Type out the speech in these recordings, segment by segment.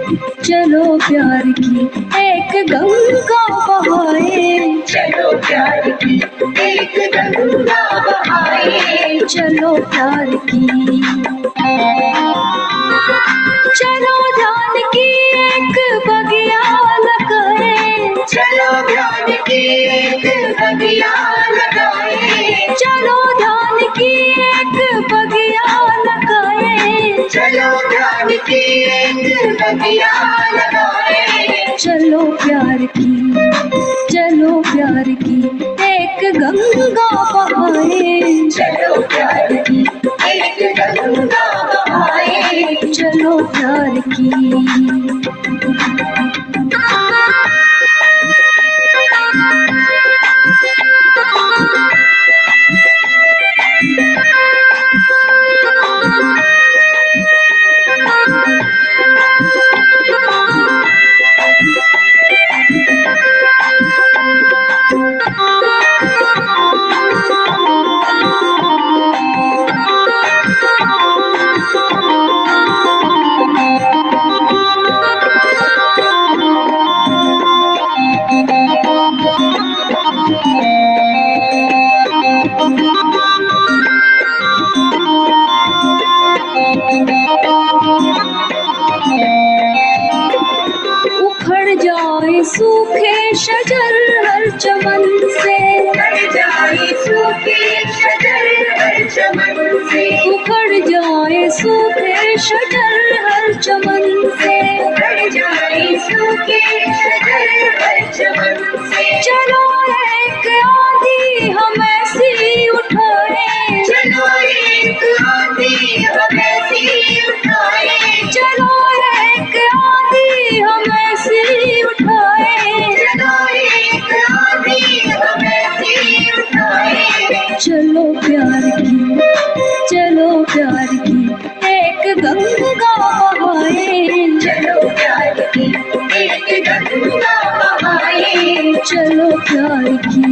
चलो प्यार की एक गंगा बहाए, चलो प्यार की एक गंगा बहाए, चलो प्यार की, चलो ध्यान की एक बगिया लगाए, चलो ध्यान की एक बगिया लगाए, चलो ध्यान की एक बगिया लगाए, चलो ध्यान की एक बगिया लगाए, चलो प्यार की, चलो प्यार की एक गंगा बहाए, चलो प्यार की एक गंगा बहाए, चलो प्यार की। उखड़ जाए सूखे शजर हर चमन से, उखड़ जाए सूखे शजर हर चमन से, उखड़ जाए सूखे शजर हर चमन से, उखड़ जाए सूखे शजर हर चमन से, चलो एक आंधी हम ऐसी उठाए, चलो एक आंधी हम ऐसी उठाए, चलो एक आंधी हम ऐसी उठाए, चलो एक आंधी हम ऐसी उठाए, चलो प्यार की, चलो प्यार की एक गंगा बहाए, चलो प्यार की एक गंगा बहाए, चलो प्यार की।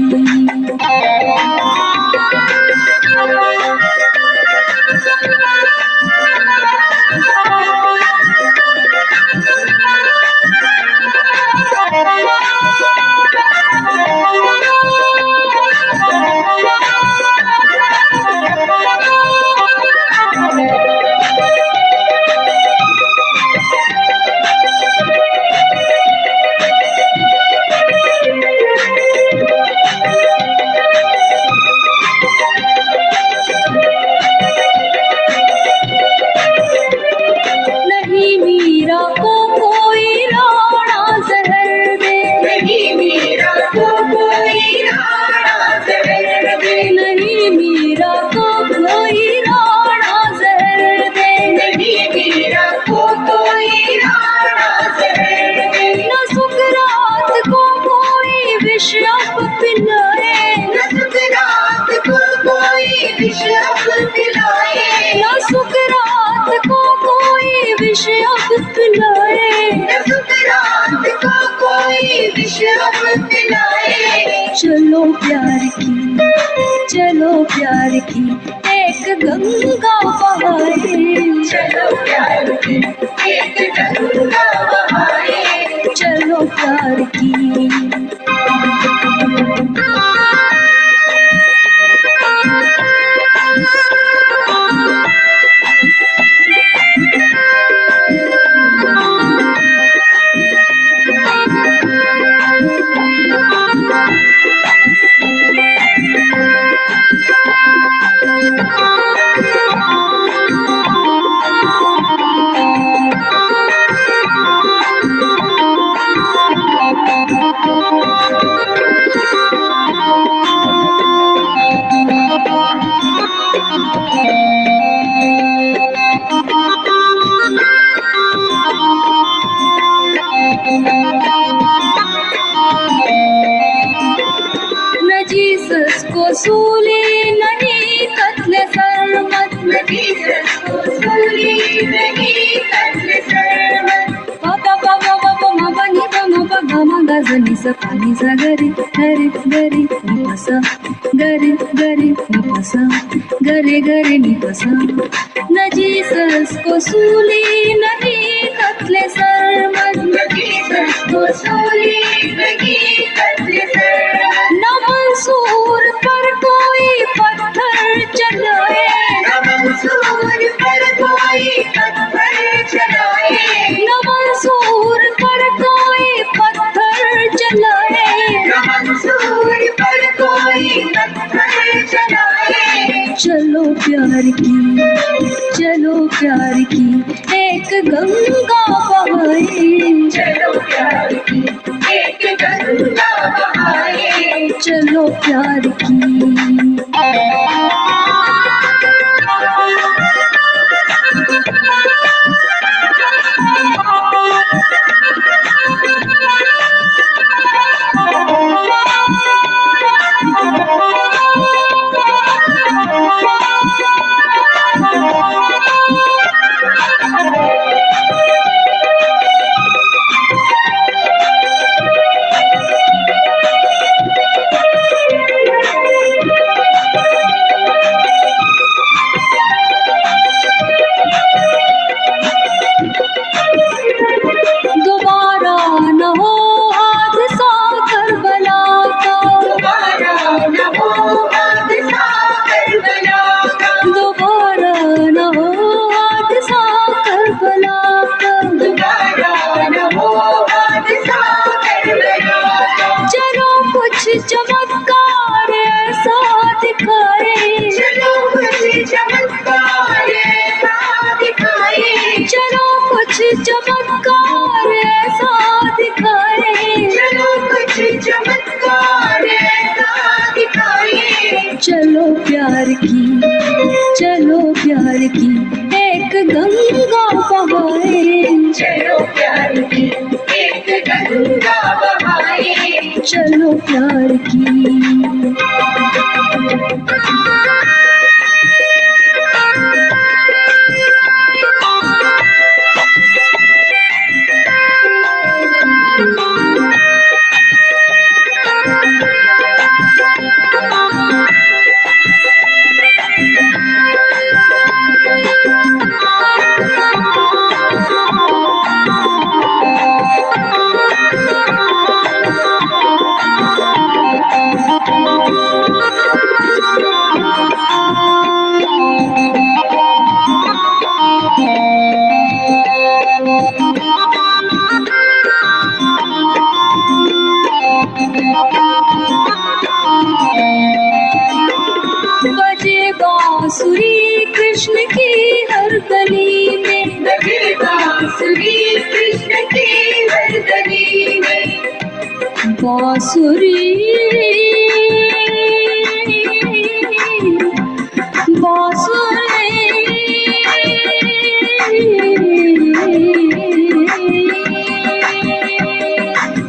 नहीं मीरा को कोई राणा जहर दे, नहीं मीरा को कोई राणा जहर दे, नहीं मीरा को कोई राणा जहर दे, नहीं मीरा को कोई राणा जहर दे, न सुकरात को कोई विष अब पिलाए, न सुकरात को कोई विष अब पिलाए, न सुकरात को कोई विष अब पिलाए, न सुकरात को कोई विष अब पिलाए, चलो प्यार की, चलो प्यार की एक गंगा बहाए, चलो प्यार की एक गंगा बहाए, चलो प्यार की। न जीसस को सूली नहीं कत्ल सरमत, न जीसस को सूली नहीं कत्ल सरमत, पापा पापा पापा मापा नि पापा गामा गाजनी सा पानी सा गरी गरी गरी नि पसा गरी गरी नि पसा गरी गरी नि पसा। न जीसस को सूली नहीं कत्ल कत्ले सर मत लगी सबको सूली लगी कत्ले सर न मंसूर पर कोई पत्थर चलाए न मंसूर पर कोई पत्थर चलाए न मंसूर पर कोई पत्थर चलाए न मंसूर पर कोई पत्थर चलाए चलो प्यार की एक गंगा बहाए चलो प्यार की एक गंगा बहाए चलो प्यार की चमत्कार ऐसा दिखाए चलो कुछ चमत्कार ऐसा दिखाए चलो कुछ चमत्कार ऐसा दिखाए चलो कुछ चमत्कार ऐसा दिखाए चलो प्यार की एक गंगा बहाए चलो प्यार की एक गंगा बहाए चलो प्यार की बजे बांसुरी कृष्ण की हर गली में बजे बांसुरी कृष्ण की हर गली में बांसुरी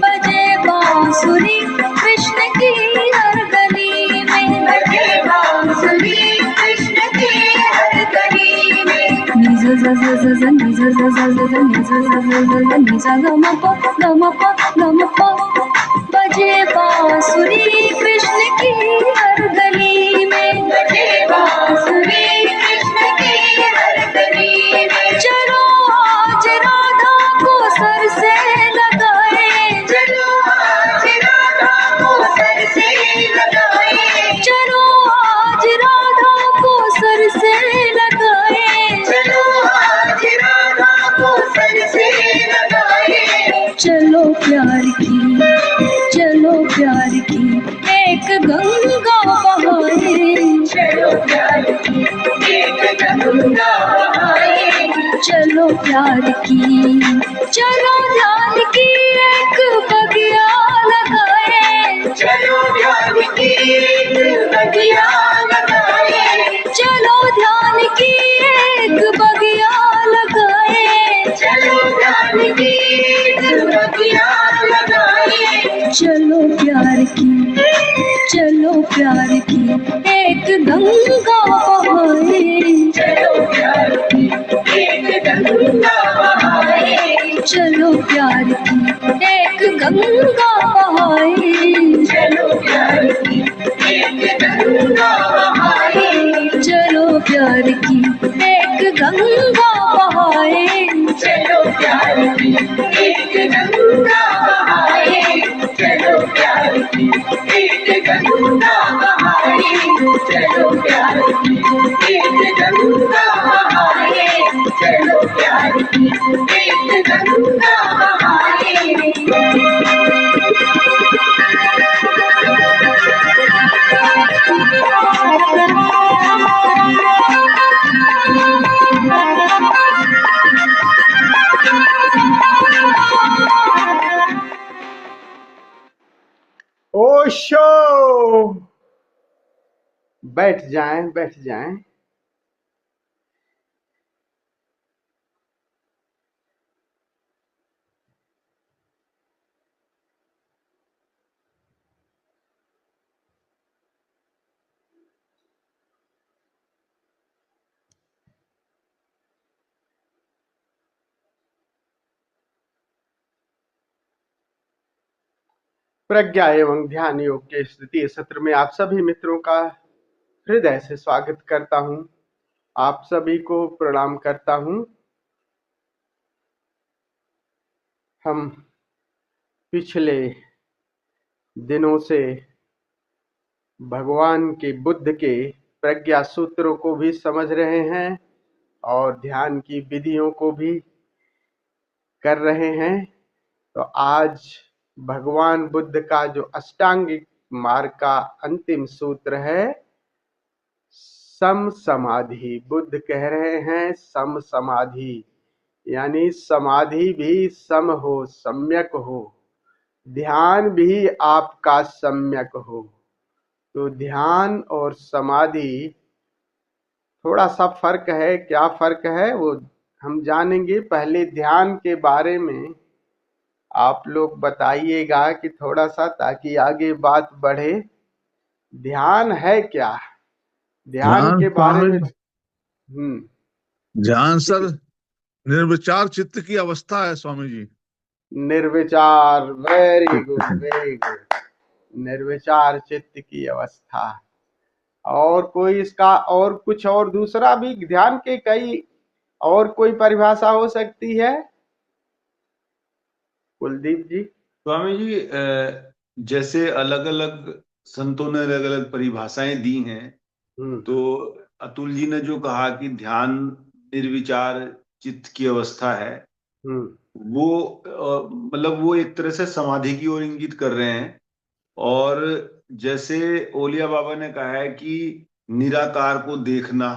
बजे बांसुरी कृष्ण की हर गली में बजे बांसुरी कृष्ण की हर गली में निज ज ज ज ज निज ज ज ज ज निज ज ज ज ज निज गम प बजे बांसुरी कृष्ण की हर गली में बजे बांसुरी कृष्ण की हर गली में चलो आज राधा को सर से लगाए चलो आज राधा को सर से लगाए चलो आज राधा को सर से लगाए चलो आज राधा को सर से लगाए चलो प्यार की एक गंगा बहाए चलो प्यार की एक गंगा बहाए चलो प्यार की चलो ध्यान की एक बगिया लगाए चलो ध्यान की एक बगिया लगाए चलो ध्यान की एक बगिया लगाए चलो ध्यान की एक बगिया लगाए चलो प्यार की एक गंगा बहाए चलो प्यार की एक गंगा बहाए चलो प्यार की एक गंगा बहाए चलो प्यार की एक गंगा बहाए चलो प्यार की एक गंगा बहाए चलो प्यार की, एक गंगा बहाए चलो प्यार की, एक गंगा बहाए चलो प्यार की, एक गंगा बहाए चलो प्यार की, एक गंगा बहाए। ओशो, बैठ जाएं, बैठ जाएं। प्रज्ञा एवं ध्यान योग के इस द्वितीय सत्र में आप सभी मित्रों का हृदय से स्वागत करता हूं। आप सभी को प्रणाम करता हूं। हम पिछले दिनों से भगवान के बुद्ध के प्रज्ञा सूत्रों को भी समझ रहे हैं और ध्यान की विधियों को भी कर रहे हैं। तो आज भगवान बुद्ध का जो अष्टांगिक मार्ग का अंतिम सूत्र है सम समाधि। बुद्ध कह रहे हैं सम समाधि, यानी समाधि भी सम हो, सम्यक हो, ध्यान भी आपका सम्यक हो। तो ध्यान और समाधि थोड़ा सा फर्क है। क्या फर्क है वो हम जानेंगे। पहले ध्यान के बारे में आप लोग बताइएगा कि थोड़ा सा, ताकि आगे बात बढ़े। ध्यान है क्या? ध्यान ध्यान के बारे स्वामी, में ध्यान सर निर्विचार चित्त की अवस्था है स्वामी जी। निर्विचार, वेरी गुड, वेरी गुड। निर्विचार चित्त की अवस्था। और कोई इसका और कुछ और दूसरा भी ध्यान के कई और कोई परिभाषा हो सकती है? कुलदीप जी। स्वामी जी, जैसे अलग अलग संतों ने अलग अलग परिभाषाएं दी हैं, तो अतुल जी ने जो कहा कि ध्यान निर्विचार चित्त की अवस्था है, वो मतलब वो एक तरह से समाधि की ओर इंगित कर रहे हैं। और जैसे ओलिया बाबा ने कहा है कि निराकार को देखना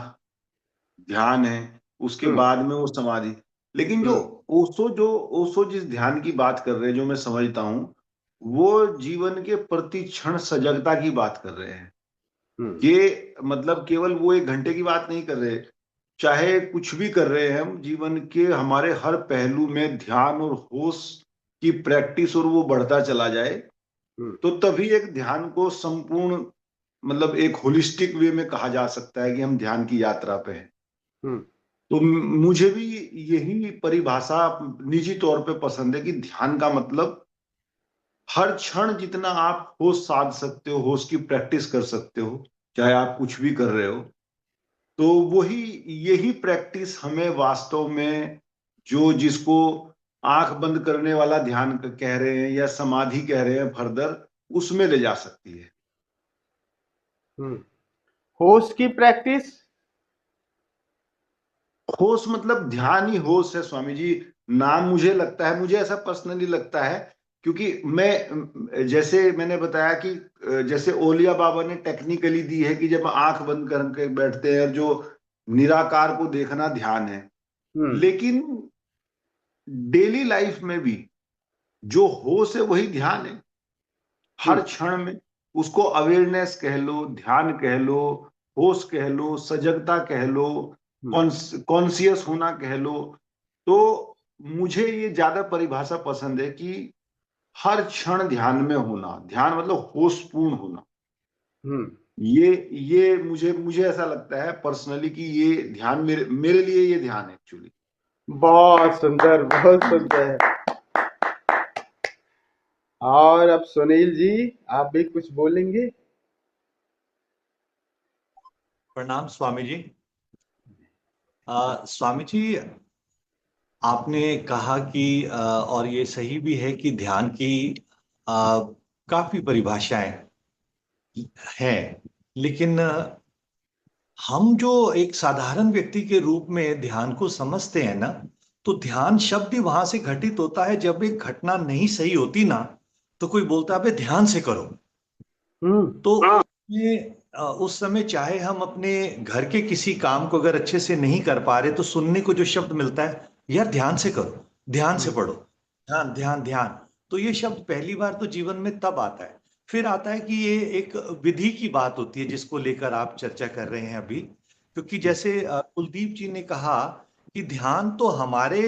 ध्यान है, उसके बाद में वो समाधि। लेकिन जो ओशो जिस ध्यान की बात कर रहे हैं, जो मैं समझता हूं, वो जीवन के प्रति क्षण सजगता की बात कर रहे हैं। ये मतलब केवल वो 1 घंटे की बात नहीं कर रहे, चाहे कुछ भी कर रहे हैं हम, जीवन के हमारे हर पहलू में ध्यान और होश की प्रैक्टिस और वो बढ़ता चला जाए, तो तभी एक ध्यान को संपूर्ण, मतलब एक होलिस्टिक वे में कहा जा सकता है कि हम ध्यान की यात्रा पे हैं। तो मुझे भी यही परिभाषा निजी तौर पे पसंद है कि ध्यान का मतलब हर क्षण जितना आप होश साध सकते हो, होश की प्रैक्टिस कर सकते हो, चाहे आप कुछ भी कर रहे हो, तो वही यही प्रैक्टिस हमें वास्तव में जो जिसको आंख बंद करने वाला ध्यान कह रहे हैं या समाधि कह रहे हैं फर्दर, उसमें ले जा सकती है। होश की प्रैक्टिस, होश मतलब ध्यान ही होश है स्वामी जी। नाम मुझे लगता है, मुझे ऐसा पर्सनली लगता है, क्योंकि मैं जैसे मैंने बताया कि जैसे ओलिया बाबा ने टेक्निकली दी है कि जब आंख बंद करके बैठते हैं और जो निराकार को देखना ध्यान है, लेकिन डेली लाइफ में भी जो होश है वही ध्यान है। हर क्षण में उसको अवेयरनेस कह लो, ध्यान कह लो, होश कह लो, सजगता कह लो, कॉन्शियस होना कह लो। तो मुझे ये ज्यादा परिभाषा पसंद है कि हर क्षण ध्यान में होना। ध्यान मतलब होशपूर्ण होना। ये मुझे मुझे ऐसा लगता है पर्सनली कि ये ध्यान मेरे लिए ये ध्यान है एक्चुअली। बहुत सुंदर, बहुत सुंदर। और अब सुनील जी, आप भी कुछ बोलेंगे? प्रणाम स्वामी जी। स्वामी जी, आपने कहा कि और ये सही भी है कि ध्यान की काफी परिभाषाएं हैं, लेकिन हम जो एक साधारण व्यक्ति के रूप में ध्यान को समझते हैं ना, तो ध्यान शब्द ही वहां से घटित होता है जब एक घटना नहीं सही होती ना, तो कोई बोलता है "अबे ध्यान से करो"। तो उस समय चाहे हम अपने घर के किसी काम को अगर अच्छे से नहीं कर पा रहे, तो सुनने को जो शब्द मिलता है, यार ध्यान से करो, ध्यान से पढ़ो, ध्यान ध्यान ध्यान। तो ये शब्द पहली बार तो जीवन में तब आता है। फिर आता है कि ये एक विधि की बात होती है जिसको लेकर आप चर्चा कर रहे हैं अभी, क्योंकि जैसे कुलदीप जी ने कहा कि ध्यान तो हमारे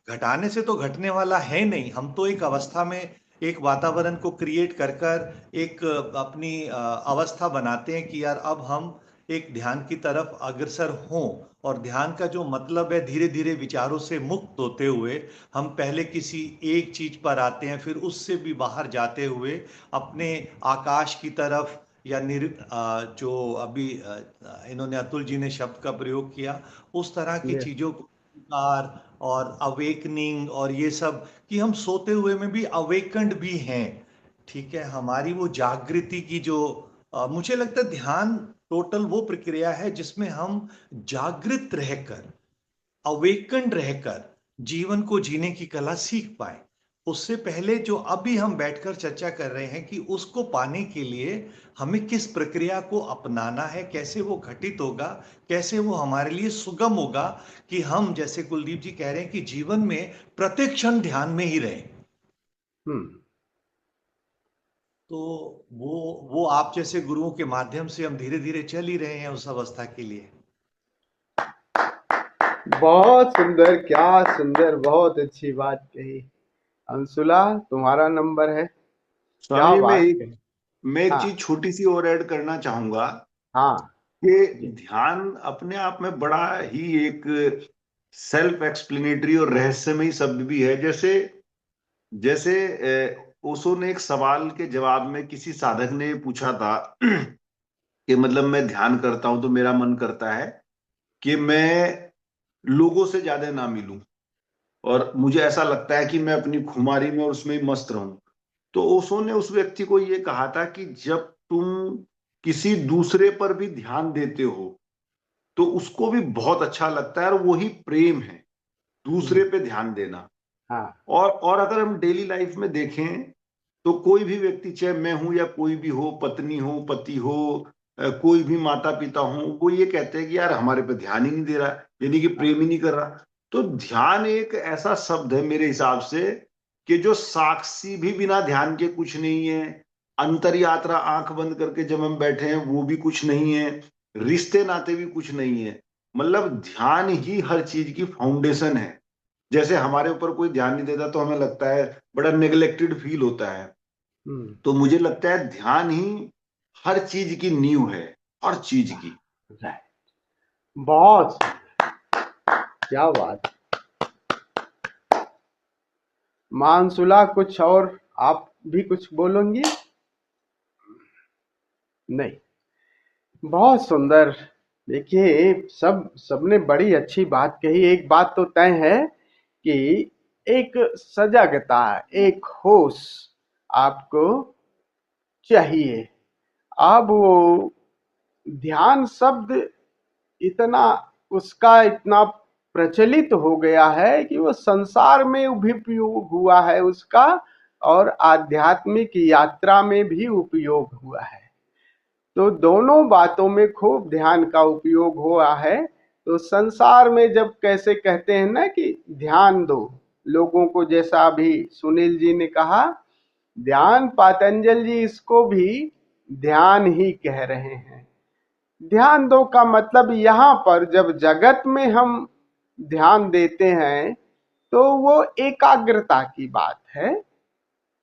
घटाने से तो घटने वाला है नहीं, हम तो एक अवस्था में एक वातावरण को क्रिएट कर कर एक अपनी अवस्था बनाते हैं कि यार अब हम एक ध्यान की तरफ अग्रसर हों। और ध्यान का जो मतलब है, धीरे धीरे विचारों से मुक्त होते हुए हम पहले किसी एक चीज पर आते हैं, फिर उससे भी बाहर जाते हुए अपने आकाश की तरफ, या जो अभी इन्होंने अतुल जी ने शब्द का प्रयोग किया, उस तरह की चीजों को और अवेकनिंग और ये सब, कि हम सोते हुए में भी अवेकन्ड भी हैं। ठीक है, हमारी वो जागृति की जो मुझे लगता है ध्यान टोटल वो प्रक्रिया है जिसमें हम जागृत रहकर, अवेकन्ड रहकर जीवन को जीने की कला सीख पाए। उससे पहले जो अभी हम बैठकर चर्चा कर रहे हैं कि उसको पाने के लिए हमें किस प्रक्रिया को अपनाना है, कैसे वो घटित होगा, कैसे वो हमारे लिए सुगम होगा, कि हम जैसे कुलदीप जी कह रहे हैं कि जीवन में प्रत्येक क्षण ध्यान में ही रहें। तो वो आप जैसे गुरुओं के माध्यम से हम धीरे धीरे चल ही रहे हैं उस अवस्था के लिए। बहुत सुंदर, क्या सुंदर, बहुत अच्छी बात कही। अंशुला, तुम्हारा नंबर है। क्या स्वामी, बात मैं एक हाँ चीज छोटी सी और ऐड करना चाहूंगा हाँ कि ध्यान अपने आप में बड़ा ही एक सेल्फ एक्सप्लेनेटरी और रहस्यमयी शब्द भी है। जैसे जैसे ओशो ने एक सवाल के जवाब में, किसी साधक ने पूछा था कि मतलब मैं ध्यान करता हूं तो मेरा मन करता है कि मैं लोगों से ज्यादा ना मिलूं, और मुझे ऐसा लगता है कि मैं अपनी खुमारी में और उसमें ही मस्त रहूं। तो ओशो ने उस व्यक्ति को ये कहा था कि जब तुम किसी दूसरे पर भी ध्यान देते हो तो उसको भी बहुत अच्छा लगता है, और वही प्रेम है, दूसरे पे ध्यान देना। हाँ और अगर हम डेली लाइफ में देखें तो कोई भी व्यक्ति, चाहे मैं हूं या कोई भी हो, पत्नी हो, पति हो, कोई भी माता पिता हो, वो ये कहते हैं कि यार हमारे पे ध्यान ही नहीं दे रहा, यानी कि प्रेम ही नहीं कर रहा। तो ध्यान एक ऐसा शब्द है मेरे हिसाब से कि जो साक्षी भी बिना ध्यान के कुछ नहीं है, अंतर यात्रा आंख बंद करके जब हम बैठे हैं वो भी कुछ नहीं है, रिश्ते नाते भी कुछ नहीं है। मतलब ध्यान ही हर चीज की फाउंडेशन है। जैसे हमारे ऊपर कोई ध्यान नहीं देता तो हमें लगता है, बड़ा नेग्लेक्टेड फील होता है। तो मुझे लगता है ध्यान ही हर चीज की नींव है, हर चीज की। बहुत क्या बात। मानसुला, कुछ और आप भी कुछ बोलोगी? नहीं, बहुत सुंदर। देखिए, सबने बड़ी अच्छी बात कही। एक बात तो तय है कि एक सजगता, एक होश आपको चाहिए। अब वो ध्यान शब्द इतना प्रचलित हो गया है कि वो संसार में भी उपयोग हुआ है उसका, और आध्यात्मिक यात्रा में भी उपयोग हुआ है। तो दोनों बातों में खूब ध्यान का उपयोग हुआ है। तो संसार में जब कैसे कहते हैं ना कि ध्यान दो लोगों को, जैसा अभी सुनील जी ने कहा, ध्यान, पतंजलि जी इसको भी ध्यान ही कह रहे हैं। ध्यान दो का मतलब यहाँ पर जब जगत में हम ध्यान देते हैं तो वो एकाग्रता की बात है,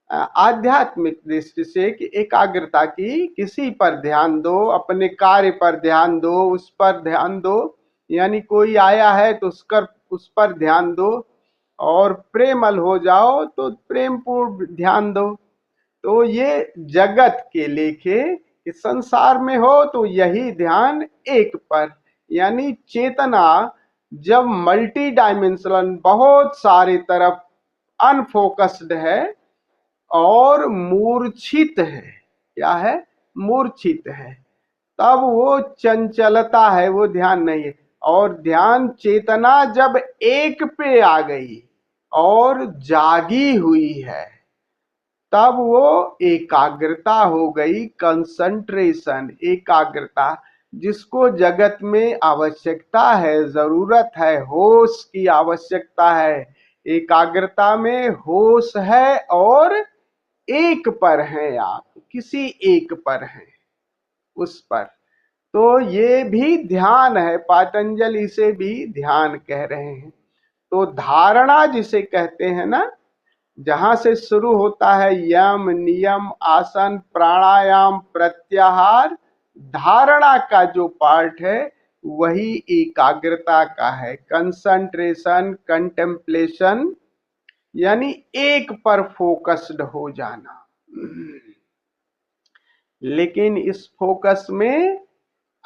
आध्यात्मिक दृष्टि से, कि एकाग्रता की, किसी पर ध्यान दो, अपने कार्य पर ध्यान दो, उस पर ध्यान दो, यानी कोई आया है तो उस पर ध्यान दो, और प्रेमल हो जाओ तो प्रेम पूर्ण ध्यान दो। तो ये जगत के लेखे कि संसार में हो तो यही ध्यान एक पर, यानी चेतना जब मल्टी डायमेंशनल बहुत सारे तरफ अनफोकस्ड है और मूर्छित है, क्या है, मूर्छित है, तब वो चंचलता है, वो ध्यान नहीं है। और ध्यान चेतना जब एक पे आ गई और जागी हुई है, तब वो एकाग्रता हो गई, कंसंट्रेशन, एकाग्रता, जिसको जगत में आवश्यकता है, जरूरत है, होश की आवश्यकता है। एकाग्रता में होश है और एक पर हैं आप, किसी एक पर हैं, उस पर। तो ये भी ध्यान है, पातंजलि इसे भी ध्यान कह रहे हैं। तो धारणा जिसे कहते हैं ना, जहां से शुरू होता है यम, नियम, आसन, प्राणायाम, प्रत्याहार, धारणा का जो पार्ट है वही एकाग्रता का है, कंसंट्रेशन, कंटेम्पलेशन, यानी एक पर फोकस्ड हो जाना। लेकिन इस फोकस में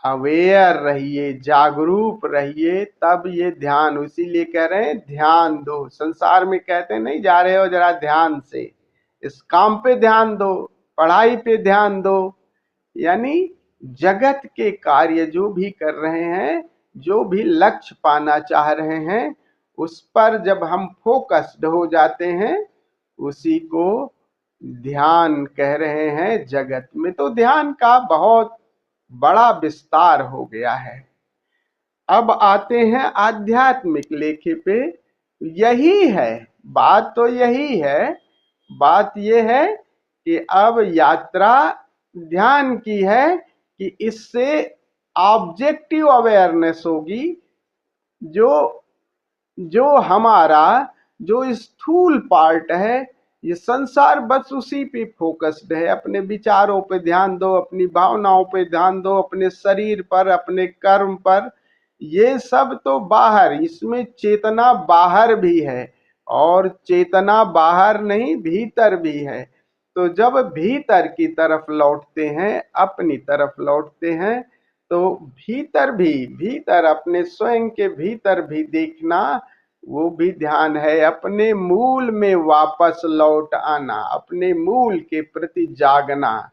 अवेयर रहिए, जागरूक रहिए, तब ये ध्यान, इसीलिए कह रहे हैं ध्यान दो। संसार में कहते नहीं जा रहे हो जरा ध्यान से, इस काम पे ध्यान दो, पढ़ाई पे ध्यान दो, यानी जगत के कार्य जो भी कर रहे हैं, जो भी लक्ष्य पाना चाह रहे हैं, उस पर जब हम फोकस्ड हो जाते हैं, उसी को ध्यान कह रहे हैं जगत में। तो ध्यान का बहुत बड़ा विस्तार हो गया है। अब आते हैं आध्यात्मिक लेखे पे। यही है बात, तो यही है बात, यह है कि अब यात्रा ध्यान की है कि इससे ऑब्जेक्टिव अवेयरनेस होगी। जो हमारा जो स्थूल पार्ट है, ये संसार बस उसी पे फोकस्ड है। अपने विचारों पे ध्यान दो, अपनी भावनाओं पे ध्यान दो, अपने शरीर पर, अपने कर्म पर, ये सब तो बाहर, इसमें चेतना बाहर भी है और चेतना बाहर नहीं भीतर भी है। तो जब भीतर की तरफ लौटते हैं, अपनी तरफ लौटते हैं, तो भीतर भी, भीतर अपने स्वयं के भीतर भी देखना, वो भी ध्यान है। अपने मूल में वापस लौट आना, अपने मूल के प्रति जागना,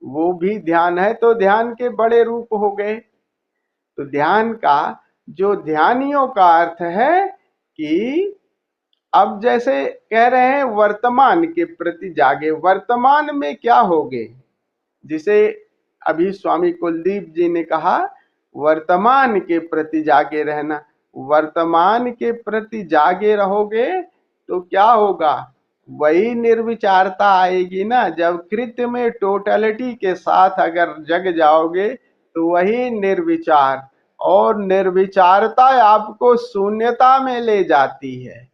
वो भी ध्यान है। तो ध्यान के बड़े रूप हो गए। तो ध्यान का, जो ध्यानियों का अर्थ है कि अब जैसे कह रहे हैं वर्तमान के प्रति जागे, वर्तमान में क्या होगे, जिसे अभी स्वामी कुलदीप जी ने कहा वर्तमान के प्रति जागे रहना। वर्तमान के प्रति जागे रहोगे तो क्या होगा, वही निर्विचारता आएगी ना। जब कृत्य में टोटलिटी के साथ अगर जग जाओगे तो वही निर्विचार, और निर्विचारता आपको शून्यता में ले जाती है।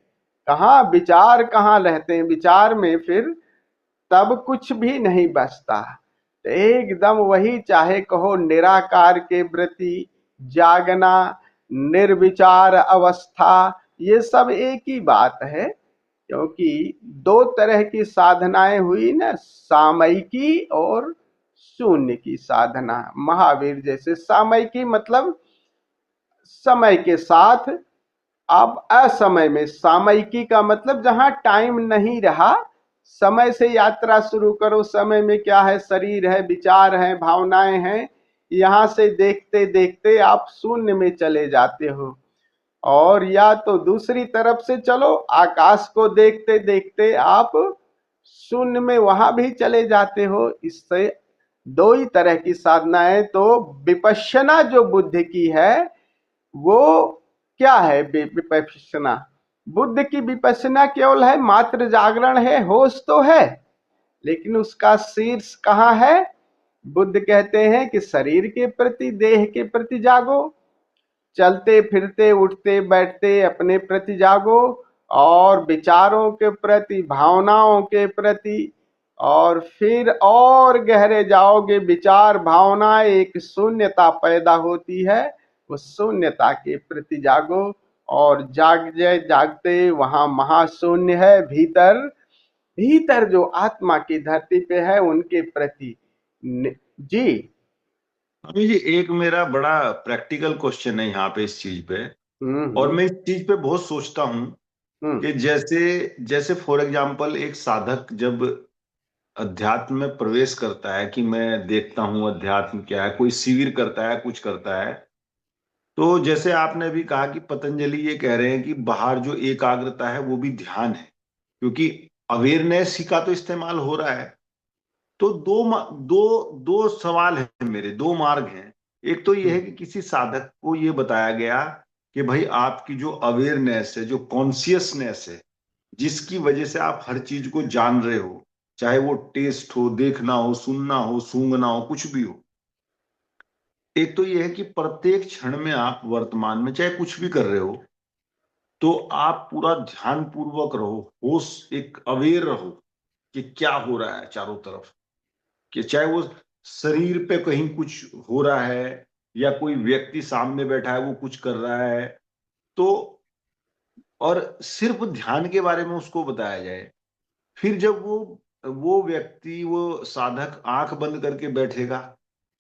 कहाँ विचार, कहाँ रहते हैं विचार में, फिर तब कुछ भी नहीं बचता। तो एकदम वही, चाहे कहो निराकार के प्रति जागना, निर्विचार अवस्था, ये सब एक ही बात है। क्योंकि दो तरह की साधनाएं हुई ना, सामयिकी और शून्य की साधना। महावीर जैसे सामयिकी मतलब समय के साथ, अब असमय में, सामयिकी का मतलब जहां टाइम नहीं रहा, समय से यात्रा शुरू करो। समय में क्या है, शरीर है, विचार है, भावनाएं हैं, यहां से देखते देखते आप शून्य में चले जाते हो। और या तो दूसरी तरफ से चलो, आकाश को देखते देखते आप शून्य में वहां भी चले जाते हो। इससे दो ही तरह की साधनाएं। तो विपश्यना जो बुद्ध की है, वो क्या है विपश्यना? बुद्ध की विपश्यना केवल है मात्र जागरण है, होश तो है, लेकिन उसका शीर्ष कहाँ है? बुद्ध कहते हैं कि शरीर के प्रति, देह के प्रति जागो, चलते फिरते उठते बैठते अपने प्रति जागो, और विचारों के प्रति, भावनाओं के प्रति, और फिर और गहरे जाओगे, विचार भावना, एक शून्यता पैदा होती है, उस शून्यता के प्रति जागो। और जागते वहां महाशून्य है भीतर, भीतर जो आत्मा की धरती पे है उनके प्रति। जी अभी जी एक मेरा बड़ा प्रैक्टिकल क्वेश्चन है यहाँ पे इस चीज पे। और मैं इस चीज पे बहुत सोचता हूँ कि जैसे जैसे फॉर एग्जाम्पल एक साधक जब अध्यात्म में प्रवेश करता है कि मैं देखता हूँ अध्यात्म क्या है, कोई शिविर करता है, कुछ करता है, तो जैसे आपने भी कहा कि पतंजलि ये कह रहे हैं कि बाहर जो एकाग्रता है वो भी ध्यान है, क्योंकि अवेयरनेस ही का तो इस्तेमाल हो रहा है। तो दो सवाल है मेरे, दो मार्ग हैं। एक तो ये है कि किसी साधक को ये बताया गया कि भाई आपकी जो अवेयरनेस है, जो कॉन्शियसनेस है, जिसकी वजह से आप हर चीज को जान रहे हो, चाहे वो टेस्ट हो, देखना हो, सुनना हो, सूंघना हो, कुछ भी हो। एक तो ये है कि प्रत्येक क्षण में आप वर्तमान में चाहे कुछ भी कर रहे हो, तो आप पूरा ध्यान पूर्वक रहो, होश, एक अवेयर रहो कि क्या हो रहा है चारों तरफ, कि चाहे वो शरीर पे कहीं कुछ हो रहा है या कोई व्यक्ति सामने बैठा है वो कुछ कर रहा है, तो और सिर्फ ध्यान के बारे में उसको बताया जाए। फिर जब वो व्यक्ति, वो साधक आंख बंद करके बैठेगा,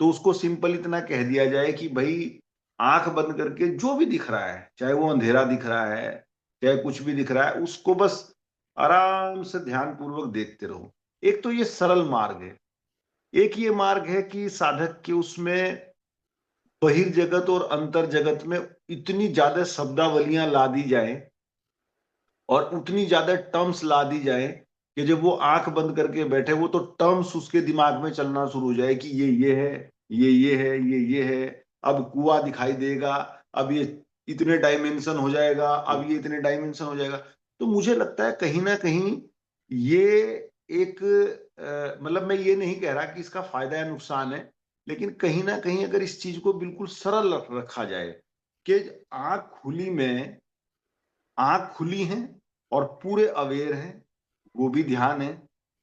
तो उसको सिंपल इतना कह दिया जाए कि भाई आंख बंद करके जो भी दिख रहा है, चाहे वो अंधेरा दिख रहा है, चाहे कुछ भी दिख रहा है, उसको बस आराम से ध्यान पूर्वक देखते रहो। एक तो ये सरल मार्ग है। एक ये मार्ग है कि साधक के उसमें बहिर्जगत और अंतर जगत में इतनी ज्यादा शब्दावलियां ला दी जाए और उतनी ज्यादा टर्म्स ला दी जाए कि जब वो आंख बंद करके बैठे, वो तो टर्म्स उसके दिमाग में चलना शुरू हो जाए कि ये है, ये है, ये है, अब कुआं दिखाई देगा, अब ये इतने डायमेंशन हो जाएगा, अब ये इतने डायमेंशन हो जाएगा। तो मुझे लगता है कहीं ना कहीं ये एक मतलब मैं ये नहीं कह रहा कि इसका फायदा या नुकसान है, लेकिन कहीं ना कहीं अगर इस चीज को बिल्कुल सरल रखा जाए कि आंख खुली है और पूरे अवेयर हैं, वो भी ध्यान है,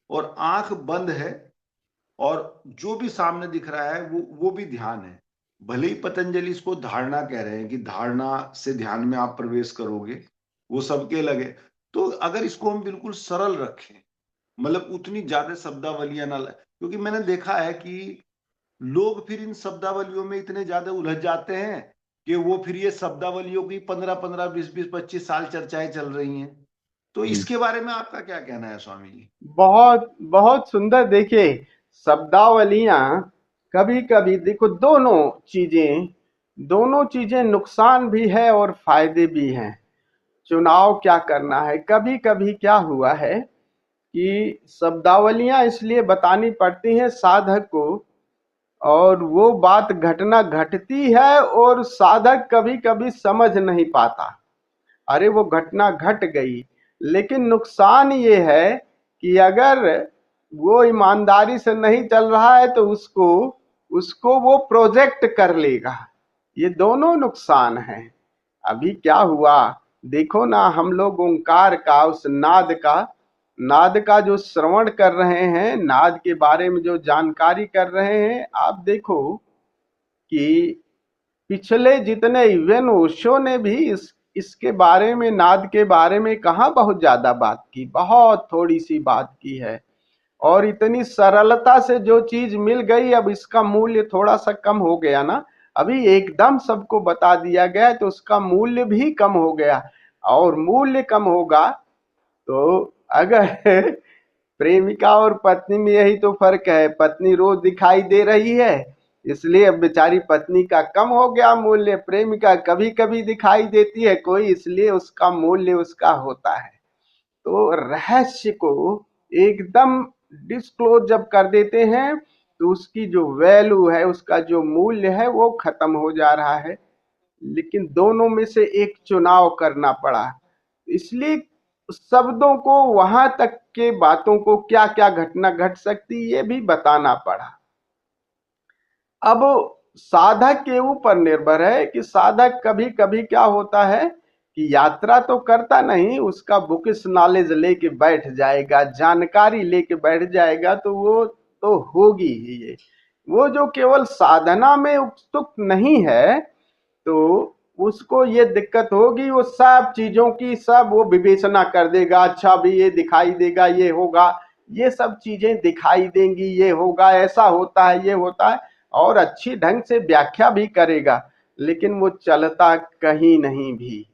और आंख बंद है और जो भी सामने दिख रहा है वो भी ध्यान है। भले ही पतंजलि इसको धारणा कह रहे हैं कि धारणा से ध्यान में आप प्रवेश करोगे, वो सबके लगे। तो अगर इसको हम बिल्कुल सरल रखें, मतलब उतनी ज्यादा शब्दावलियां ना, क्योंकि मैंने देखा है कि लोग फिर इन शब्दावलियों में इतने ज्यादा उलझ जाते हैं कि वो फिर ये शब्दावलियों की 15-15, 20-20, 25 साल चर्चाएं चल रही हैं। तो इसके बारे में आपका क्या कहना है स्वामी जी? बहुत बहुत सुंदर। देखिए, शब्दावलियां कभी कभी देखो, दोनों चीजें नुकसान भी है और फायदे भी हैं। चुनाव क्या करना है। कभी कभी क्या हुआ है कि शब्दावलियां इसलिए बतानी पड़ती हैं साधक को, और वो बात घटना घटती है और साधक कभी कभी समझ नहीं पाता, अरे वो घटना घट गई। लेकिन नुकसान ये है कि अगर वो ईमानदारी से नहीं चल रहा है तो उसको वो प्रोजेक्ट कर लेगा। ये दोनों नुकसान हैं। अभी क्या हुआ देखो ना, हम लोग ओंकार का, उस नाद का जो श्रवण कर रहे हैं, नाद के बारे में जो जानकारी कर रहे हैं, आप देखो कि पिछले जितने इवन ओशो ने भी इसके बारे में, नाद के बारे में कहाँ बहुत ज्यादा बात की, बहुत थोड़ी सी बात की है। और इतनी सरलता से जो चीज मिल गई, अब इसका मूल्य थोड़ा सा कम हो गया ना। अभी एकदम सबको बता दिया गया तो उसका मूल्य भी कम हो गया। और मूल्य कम होगा तो अगर प्रेमिका और पत्नी में यही तो फर्क है, पत्नी रोज दिखाई दे रही है इसलिए अब बेचारी पत्नी का कम हो गया मूल्य, प्रेमिका कभी कभी दिखाई देती है कोई, इसलिए उसका मूल्य उसका होता है। तो रहस्य को एकदम डिस्क्लोज जब कर देते हैं तो उसकी जो वैल्यू है, उसका जो मूल्य है वो खत्म हो जा रहा है। लेकिन दोनों में से एक चुनाव करना पड़ा, इसलिए शब्दों को, वहां तक के बातों को, क्या क्या घटना घट सकती ये भी बताना पड़ा। अब साधक के ऊपर निर्भर है कि साधक कभी कभी क्या होता है कि यात्रा तो करता नहीं, उसका बुकिश नॉलेज लेके बैठ जाएगा, जानकारी लेके बैठ जाएगा, तो वो तो होगी ही। ये वो जो केवल साधना में उत्सुक नहीं है तो उसको ये दिक्कत होगी, वो सब चीजों की सब वो विवेचना कर देगा। अच्छा भी ये दिखाई देगा, ये होगा, ये सब चीजें दिखाई देंगी, ये होगा, ऐसा होता है, ये होता है, और अच्छी ढंग से व्याख्या भी करेगा। लेकिन वो चलता कहीं नहीं भी।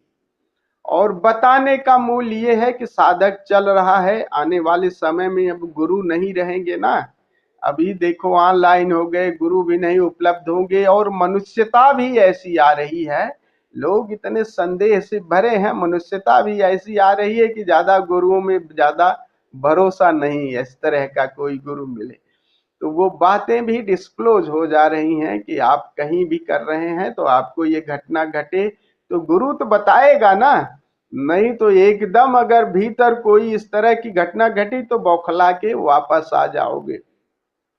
और बताने का मूल ये है कि साधक चल रहा है, आने वाले समय में अब गुरु नहीं रहेंगे ना। अभी देखो ऑनलाइन हो गए, गुरु भी नहीं उपलब्ध होंगे, और मनुष्यता भी ऐसी आ रही है, लोग इतने संदेह से भरे हैं, मनुष्यता भी ऐसी आ रही है कि ज्यादा गुरुओं में ज्यादा भरोसा नहीं है, इस तरह का कोई गुरु मिले। तो वो बातें भी डिस्क्लोज हो जा रही हैं कि आप कहीं भी कर रहे हैं तो आपको ये घटना घटे तो गुरु तो बताएगा ना, नहीं तो एकदम अगर भीतर कोई इस तरह की घटना घटी तो बौखला के वापस आ जाओगे।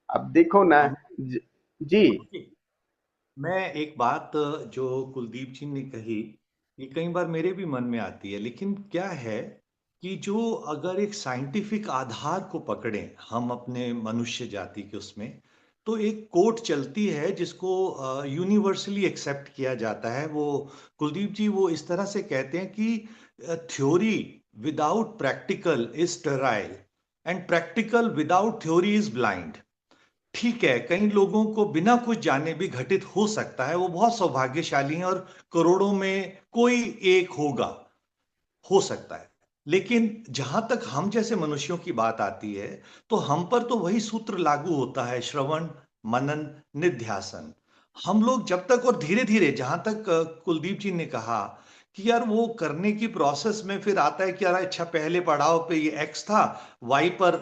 अब देखो ना जी। मैं एक बात जो कुलदीप जी ने कही, ये कई बार मेरे भी मन में आती है, लेकिन क्या है कि जो अगर एक साइंटिफिक आधार को पकड़ें हम अपने मनुष्य जाति के उसमें, तो एक कोट चलती है जिसको यूनिवर्सली एक्सेप्ट किया जाता है। वो कुलदीप जी वो इस तरह से कहते हैं कि theory without practical is sterile and practical without theory is blind. ठीक है, कई लोगों को बिना कुछ जाने भी घटित हो सकता है, वो बहुत सौभाग्यशाली हैं और करोड़ों में कोई एक होगा, हो सकता है। लेकिन जहां तक हम जैसे मनुष्यों की बात आती है, तो हम पर तो वही सूत्र लागू होता है, श्रवण मनन निध्यासन। हम लोग जब तक, और धीरे धीरे जहां तक कुलदीप जी ने कहा कि यार वो करने की प्रोसेस में फिर आता है कि यार अच्छा पहले पड़ाव पे ये एक्स था, वाई पर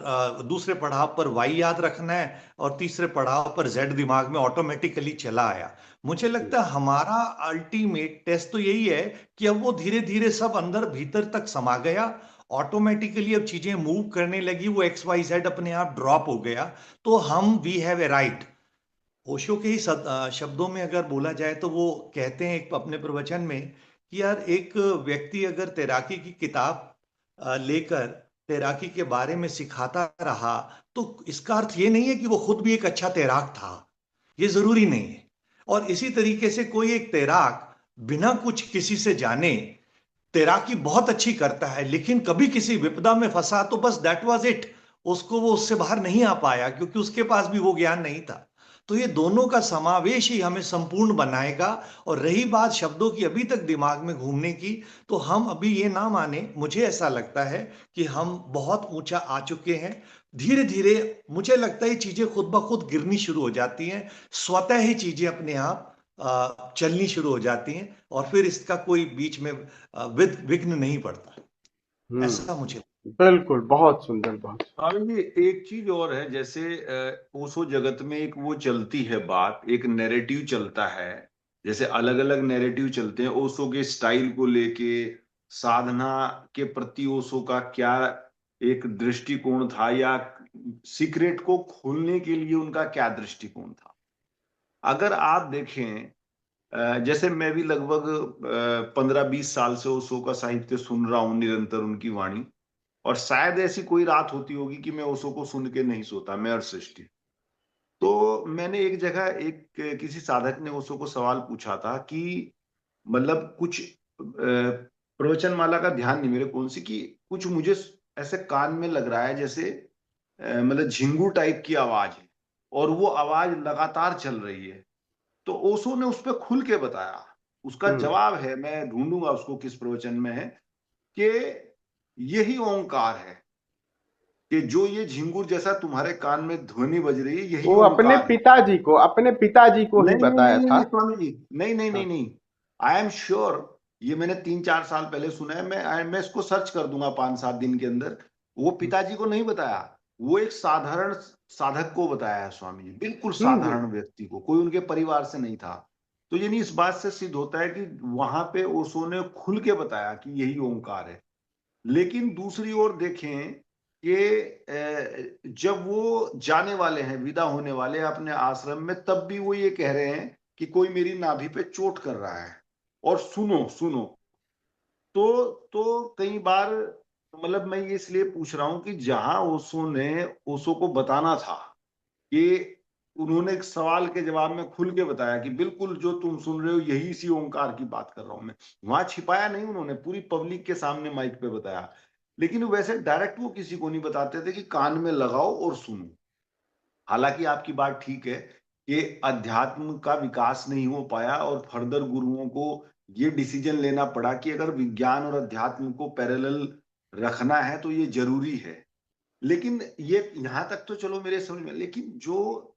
दूसरे पड़ाव पर वाई याद रखना है, और तीसरे पड़ाव पर जेड दिमाग में ऑटोमेटिकली चला आया। मुझे लगता है हमारा अल्टीमेट टेस्ट तो यही है कि अब वो धीरे धीरे सब अंदर भीतर तक समा गया, ऑटोमेटिकली अब चीजें मूव करने लगी, वो एक्स वाई जेड अपने आप ड्रॉप हो गया। तो हम we have a right. Osho के ही शब्दों में अगर बोला जाए तो वो कहते हैं एक अपने प्रवचन में कि यार एक व्यक्ति अगर तैराकी की किताब लेकर तैराकी के बारे में सिखाता रहा, तो इसका अर्थ ये नहीं है कि वो खुद भी एक अच्छा तैराक था, ये जरूरी नहीं है। और इसी तरीके से कोई एक तैराक बिना कुछ किसी से जाने तैराकी बहुत अच्छी करता है, लेकिन कभी किसी विपदा में फंसा तो बस दैट वाज इट, उसको वो उससे बाहर नहीं आ पाया क्योंकि उसके पास भी वो ज्ञान नहीं था। तो ये दोनों का समावेश ही हमें संपूर्ण बनाएगा। और रही बात शब्दों की अभी तक दिमाग में घूमने की, तो हम अभी ये ना माने, मुझे ऐसा लगता है कि हम बहुत ऊंचा आ चुके हैं। धीरे धीरे मुझे लगता है ये चीजें खुद ब खुद गिरनी शुरू हो जाती हैं, स्वतः ही चीजें अपने आप चलनी शुरू हो जाती हैं, और फिर इसका कोई बीच में विघ्न नहीं पड़ता, ऐसा मुझे। बिल्कुल, बहुत सुंदर, बहुत स्वामी जी एक चीज और है, जैसे ओशो जगत में एक वो चलती है बात, एक नैरेटिव चलता है, जैसे अलग अलग नैरेटिव चलते हैं ओशो के स्टाइल को लेके, साधना के प्रति ओशो का क्या एक दृष्टिकोण था, या सीक्रेट को खोलने के लिए उनका क्या दृष्टिकोण था। अगर आप देखें, जैसे मैं भी लगभग 15-20 साल से ओशो का साहित्य सुन रहा हूं निरंतर, उनकी वाणी, और शायद ऐसी कोई रात होती होगी कि मैं ओशो को सुन के नहीं सोता, मैं और सृष्टि। तो मैंने एक जगह एक किसी साधक ने ओशो को सवाल पूछा था कि मतलब कुछ प्रवचन माला का ध्यान नहीं मेरे कौन सी, कि कुछ मुझे ऐसे कान में लग रहा है जैसे मतलब झिंगुर टाइप की आवाज है, और वो आवाज लगातार चल रही है। तो ओशो ने उस पर खुल के बताया, उसका जवाब है, मैं ढूंढूंगा उसको किस प्रवचन में है, कि यही ओंकार है, कि जो ये झिंगुर जैसा तुम्हारे कान में ध्वनि बज रही है यही वो अपने ओंकार है। पिताजी को ही नहीं नहीं बताया नहीं नहीं था। नहीं स्वामी जी, नहीं नहीं नहीं हाँ। नहीं, आई एम श्योर, ये मैंने 3-4 साल पहले सुना है, मैं इसको सर्च कर दूंगा 5-7 दिन के अंदर। वो पिताजी को नहीं बताया, वो एक साधारण साधक को बताया है स्वामी जी, बिल्कुल साधारण व्यक्ति को, कोई उनके परिवार से नहीं था। तो यानी इस बात से सिद्ध होता है कि वहां पे ओशो ने खुल के बताया कि यही ओंकार है। लेकिन दूसरी ओर देखें कि जब वो जाने वाले हैं, विदा होने वाले हैं अपने आश्रम में, तब भी वो ये कह रहे हैं कि कोई मेरी नाभि पे चोट कर रहा है और सुनो सुनो। तो कई बार, मतलब मैं ये इसलिए पूछ रहा हूं कि जहां ओशो ने ओशो को बताना था कि उन्होंने एक सवाल के जवाब में खुल के बताया कि बिल्कुल जो तुम सुन रहे हो यही इसी ओंकार की बात कर रहा हूं मैं, वहां छिपाया नहीं, उन्होंने पूरी पब्लिक के सामने माइक पे बताया। लेकिन वैसे डायरेक्ट वो किसी को नहीं बताते थे कि कान में लगाओ और सुनो। हालांकि आपकी बात ठीक है कि अध्यात्म का विकास नहीं हो पाया और फर्दर गुरुओं को ये डिसीजन लेना पड़ा कि अगर विज्ञान और अध्यात्म को पैरेलल रखना है तो ये जरूरी है। लेकिन ये यहां तक तो चलो मेरे समझ में, लेकिन जो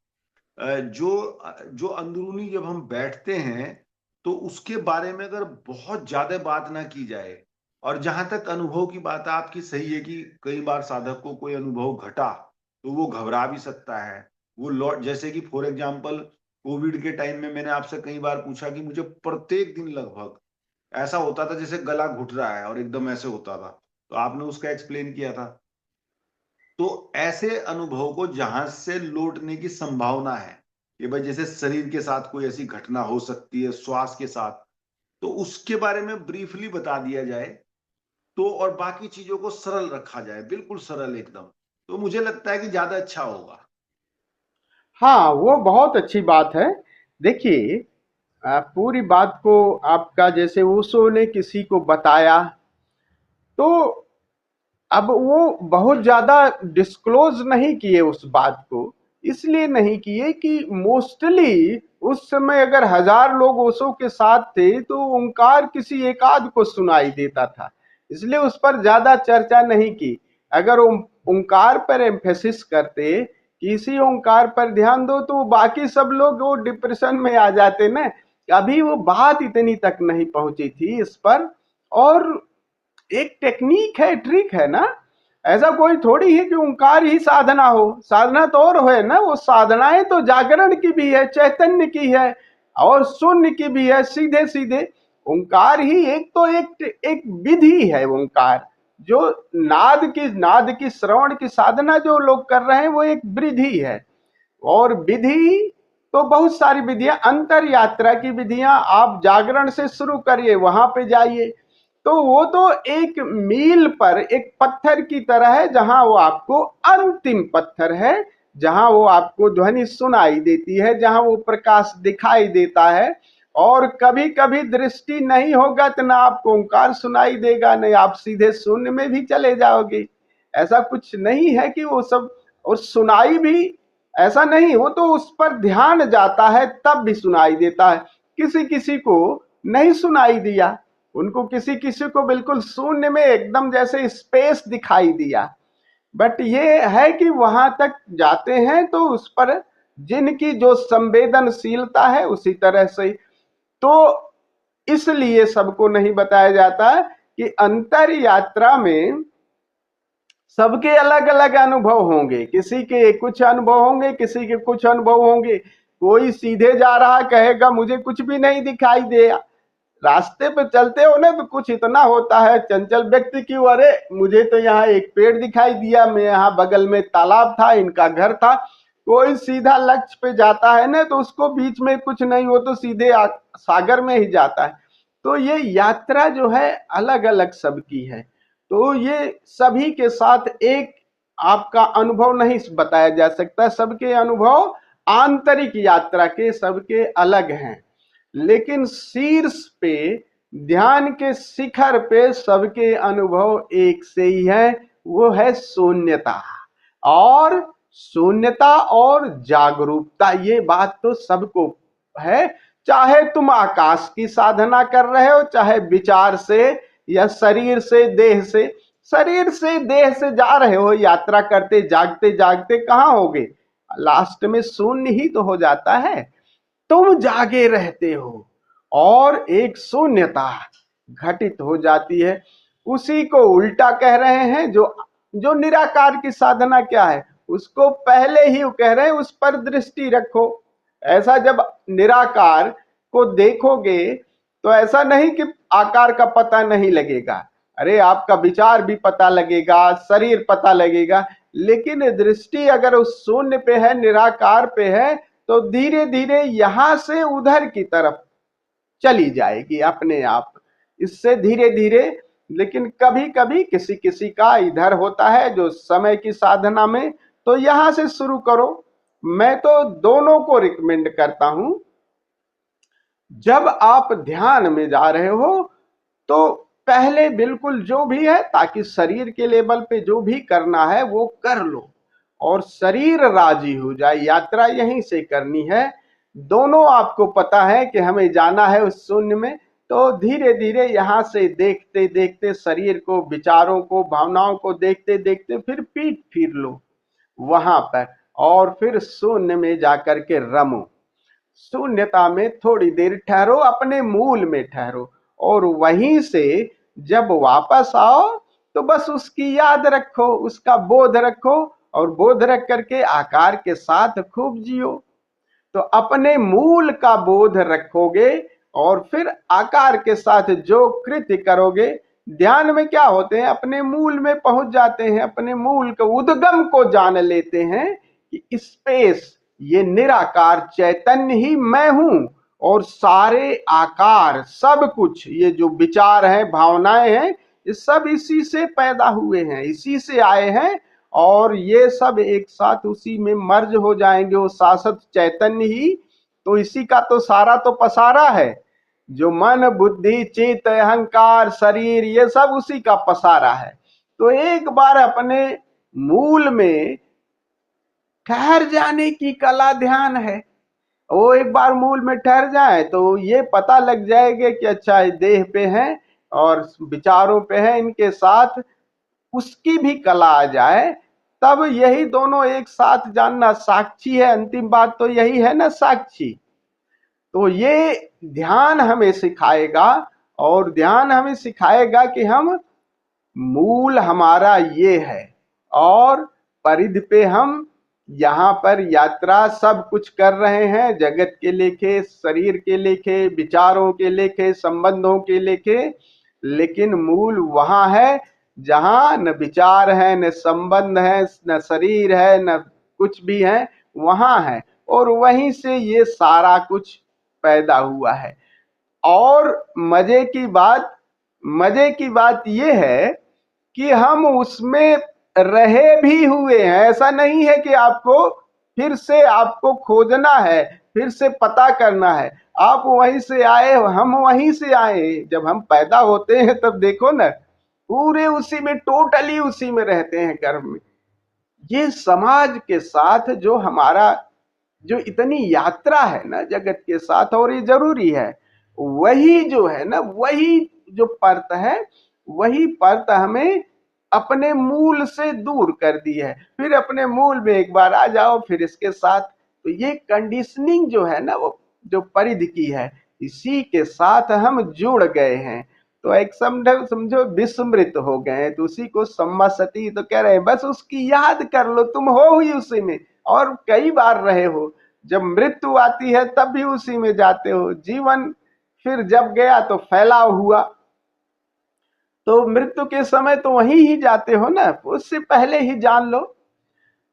अंदरूनी जब हम बैठते हैं तो उसके बारे में अगर बहुत ज्यादा बात ना की जाए, और जहां तक अनुभव की बात आपकी सही है कि कई बार साधक को कोई अनुभव घटा तो वो घबरा भी सकता है, वो लौट, जैसे कि फॉर एग्जाम्पल कोविड के टाइम में मैंने आपसे कई बार पूछा कि मुझे प्रत्येक दिन लगभग ऐसा होता था जैसे गला घुट रहा है और एकदम ऐसे होता था, तो आपने उसका एक्सप्लेन किया था। तो ऐसे अनुभव को जहां से लौटने की संभावना है कि भाई जैसे शरीर के साथ कोई ऐसी घटना हो सकती है, श्वास के साथ, तो उसके बारे में ब्रीफली बता दिया जाए तो, और बाकी चीजों को सरल रखा जाए, बिल्कुल सरल एकदम, तो मुझे लगता है कि ज्यादा अच्छा होगा। हाँ, वो बहुत अच्छी बात है। देखिए, पूरी बात को आपका जैसे ओशो ने किसी को बताया, तो अब वो बहुत ज्यादा डिस्क्लोज नहीं किए उस बात को, इसलिए नहीं किए कि मोस्टली उस समय अगर 1000 लोग ओशो के साथ थे तो ओंकार किसी एक आध को सुनाई देता था, इसलिए उस पर ज्यादा चर्चा नहीं की। अगर ओंकार पर एम्फेसिस करते कि इसी ओंकार पर ध्यान दो तो बाकी सब लोग वो डिप्रेशन में आ जाते ना। अभी वो बात इतनी तक नहीं पहुंची थी इस पर। और एक टेक्निक है, ट्रिक है ना, ऐसा कोई थोड़ी है कि ओंकार ही साधना हो। साधना तो और है ना, वो साधनाएं तो जागरण की भी है, चैतन्य की है और शून्य की भी है। सीधे सीधे ओंकार ही एक तो एक विधि है। ओंकार जो नाद की श्रवण की साधना जो लोग कर रहे हैं वो एक विधि है। और विधि तो बहुत सारी विधियां, अंतर यात्रा की विधियां आप जागरण से शुरू करिए, वहां पे जाइए, तो वो तो एक मील पर एक पत्थर की तरह है, जहां वो आपको अंतिम पत्थर है, जहां वो आपको ध्वनि सुनाई देती है, जहां वो प्रकाश दिखाई देता है। और कभी कभी दृष्टि नहीं होगा तो ना आपको ओंकार सुनाई देगा, नहीं आप सीधे शून्य में भी चले जाओगे। ऐसा कुछ नहीं है कि वो सब, और सुनाई भी ऐसा नहीं, वो तो उस पर ध्यान जाता है तब भी सुनाई देता है। किसी किसी को नहीं सुनाई दिया, उनको किसी किसी को बिल्कुल शून्य में एकदम जैसे स्पेस दिखाई दिया। बट ये है कि वहां तक जाते हैं तो उस पर जिनकी जो संवेदनशीलता है उसी तरह से, तो इसलिए सबको नहीं बताया जाता कि अंतर यात्रा में सबके अलग अलग अनुभव होंगे। किसी के कुछ अनुभव होंगे, किसी के कुछ अनुभव होंगे। कोई सीधे जा रहा कहेगा मुझे कुछ भी नहीं दिखाई दे, रास्ते पे चलते हो ना तो कुछ इतना होता है चंचल व्यक्ति की, अरे मुझे तो यहाँ एक पेड़ दिखाई दिया, मैं यहाँ बगल में तालाब था, इनका घर था। कोई सीधा लक्ष्य पे जाता है ना तो उसको बीच में कुछ नहीं हो तो सीधे सागर में ही जाता है। तो ये यात्रा जो है अलग अलग सबकी है, तो ये सभी के साथ एक आपका अनुभव नहीं बताया जा सकता। सबके अनुभव आंतरिक यात्रा के सबके अलग हैं, लेकिन शीर्ष पे, ध्यान के शिखर पे सबके अनुभव एक से ही है, वो है शून्यता। और शून्यता और जागरूकता, ये बात तो सबको है, चाहे तुम आकाश की साधना कर रहे हो, चाहे विचार से या शरीर से देह से। शरीर से देह से जा रहे हो यात्रा करते, जागते जागते कहाँ होगे, लास्ट में शून्य ही तो हो जाता है। तुम जागे रहते हो और एक शून्यता घटित हो जाती है। उसी को उल्टा कह रहे हैं, जो निराकार की साधना क्या है उसको पहले ही कह रहे हैं उस पर दृष्टि रखो। ऐसा जब निराकार को देखोगे तो ऐसा नहीं कि आकार का पता नहीं लगेगा, अरे आपका विचार भी पता लगेगा, शरीर पता लगेगा, लेकिन दृष्टि अगर उस शून्य पे है, निराकार पे है, तो धीरे धीरे यहां से उधर की तरफ चली जाएगी अपने आप, इससे धीरे धीरे। लेकिन कभी कभी किसी किसी का इधर होता है जो समय की साधना में, तो यहां से शुरू करो। मैं तो दोनों को रिकमेंड करता हूं। जब आप ध्यान में जा रहे हो तो पहले बिल्कुल जो भी है, ताकि शरीर के लेवल पे जो भी करना है वो कर लो, और शरीर राजी हो जाए। यात्रा यहीं से करनी है। दोनों आपको पता है कि हमें जाना है उस शून्य में, तो धीरे धीरे यहाँ से देखते देखते शरीर को, विचारों को, भावनाओं को देखते देखते फिर पीठ फिर लो वहां पर, और फिर शून्य में जाकर के रमो। शून्यता में थोड़ी देर ठहरो, अपने मूल में ठहरो, और वहीं से जब वापस आओ तो बस उसकी याद रखो, उसका बोध रखो, और बोध रख करके आकार के साथ खूब जियो। तो अपने मूल का बोध रखोगे और फिर आकार के साथ जो कृत्य करोगे, ध्यान में क्या होते हैं, अपने मूल में पहुंच जाते हैं, अपने मूल के उद्गम को जान लेते हैं कि स्पेस, ये निराकार चैतन्य ही मैं हूं, और सारे आकार, सब कुछ, ये जो विचार है, भावनाएं हैं, ये सब इसी से पैदा हुए हैं, इसी से आए हैं, और ये सब एक साथ उसी में मर्ज हो जाएंगे, वो शाश्वत चैतन्य ही। तो इसी का तो सारा तो पसारा है, जो मन, बुद्धि, चित्त, अहंकार, शरीर, ये सब उसी का पसारा है। तो एक बार अपने मूल में ठहर जाने की कला ध्यान है। वो एक बार मूल में ठहर जाए तो ये पता लग जाएगा कि अच्छा देह पे है और विचारों पे है, इनके साथ उसकी भी कला आ जाए, तब यही दोनों एक साथ जानना साक्षी है। अंतिम बात तो यही है ना, साक्षी। तो ये ध्यान हमें सिखाएगा, और ध्यान हमें सिखाएगा कि हम, मूल हमारा ये है, और परिधि पे हम यहाँ पर यात्रा सब कुछ कर रहे हैं, जगत के लेखे, शरीर के लेखे, विचारों के लेखे, संबंधों के लेखे, लेकिन मूल वहां है जहां न विचार है, न संबंध है, न शरीर है, न कुछ भी है, वहां है, और वहीं से ये सारा कुछ पैदा हुआ है। और मजे की बात ये है कि हम उसमें रहे भी हुए हैं। ऐसा नहीं है कि आपको फिर से आपको खोजना है, फिर से पता करना है। आप वहीं से आए, हम वहीं से आए। जब हम पैदा होते हैं तब देखो ना, पूरे उसी में, टोटली उसी में रहते हैं कर्म में। ये समाज के साथ जो हमारा, जो इतनी यात्रा है ना जगत के साथ, और ये जरूरी है, वही जो है ना, वही जो परत है, वही परत हमें अपने मूल से दूर कर दी है। फिर अपने मूल में एक बार आ जाओ, फिर इसके साथ, तो ये कंडीशनिंग जो है ना, वो जो परिधि की है, इसी के साथ हम जुड़ गए हैं। तो एक समझो विस्मृत हो गए, तो उसी को सम्मासती तो कह रहे हैं, बस उसकी याद कर लो, तुम हो ही उसी में, और कई बार रहे हो। जब मृत्यु आती है तब भी उसी में जाते हो। जीवन फिर जब गया तो फैलाव हुआ, तो मृत्यु के समय तो वहीं ही जाते हो ना, उससे पहले ही जान लो।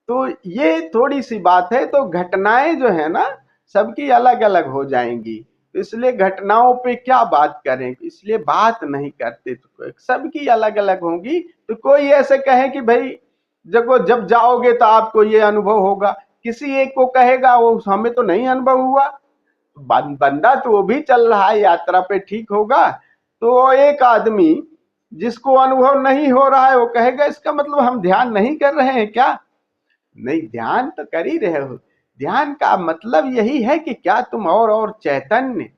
तो ये थोड़ी सी बात है। तो घटनाएं जो है ना, सबकी अलग अलग हो जाएंगी, तो इसलिए घटनाओं पे क्या बात करें, इसलिए बात नहीं करते। तो सबकी अलग अलग होंगी। तो कोई ऐसे कहे कि भाई जब जाओगे तो आपको ये अनुभव होगा, किसी एक को कहेगा वो हमें तो नहीं अनुभव हुआ। बंदा तो वो भी चल रहा है यात्रा पे, ठीक होगा। तो एक आदमी जिसको अनुभव नहीं हो रहा है, वो कहेगा इसका मतलब हम ध्यान नहीं कर रहे हैं क्या? नहीं, ध्यान तो कर ही रहे हो। ध्यान का मतलब यही है कि क्या तुम और चैतन्य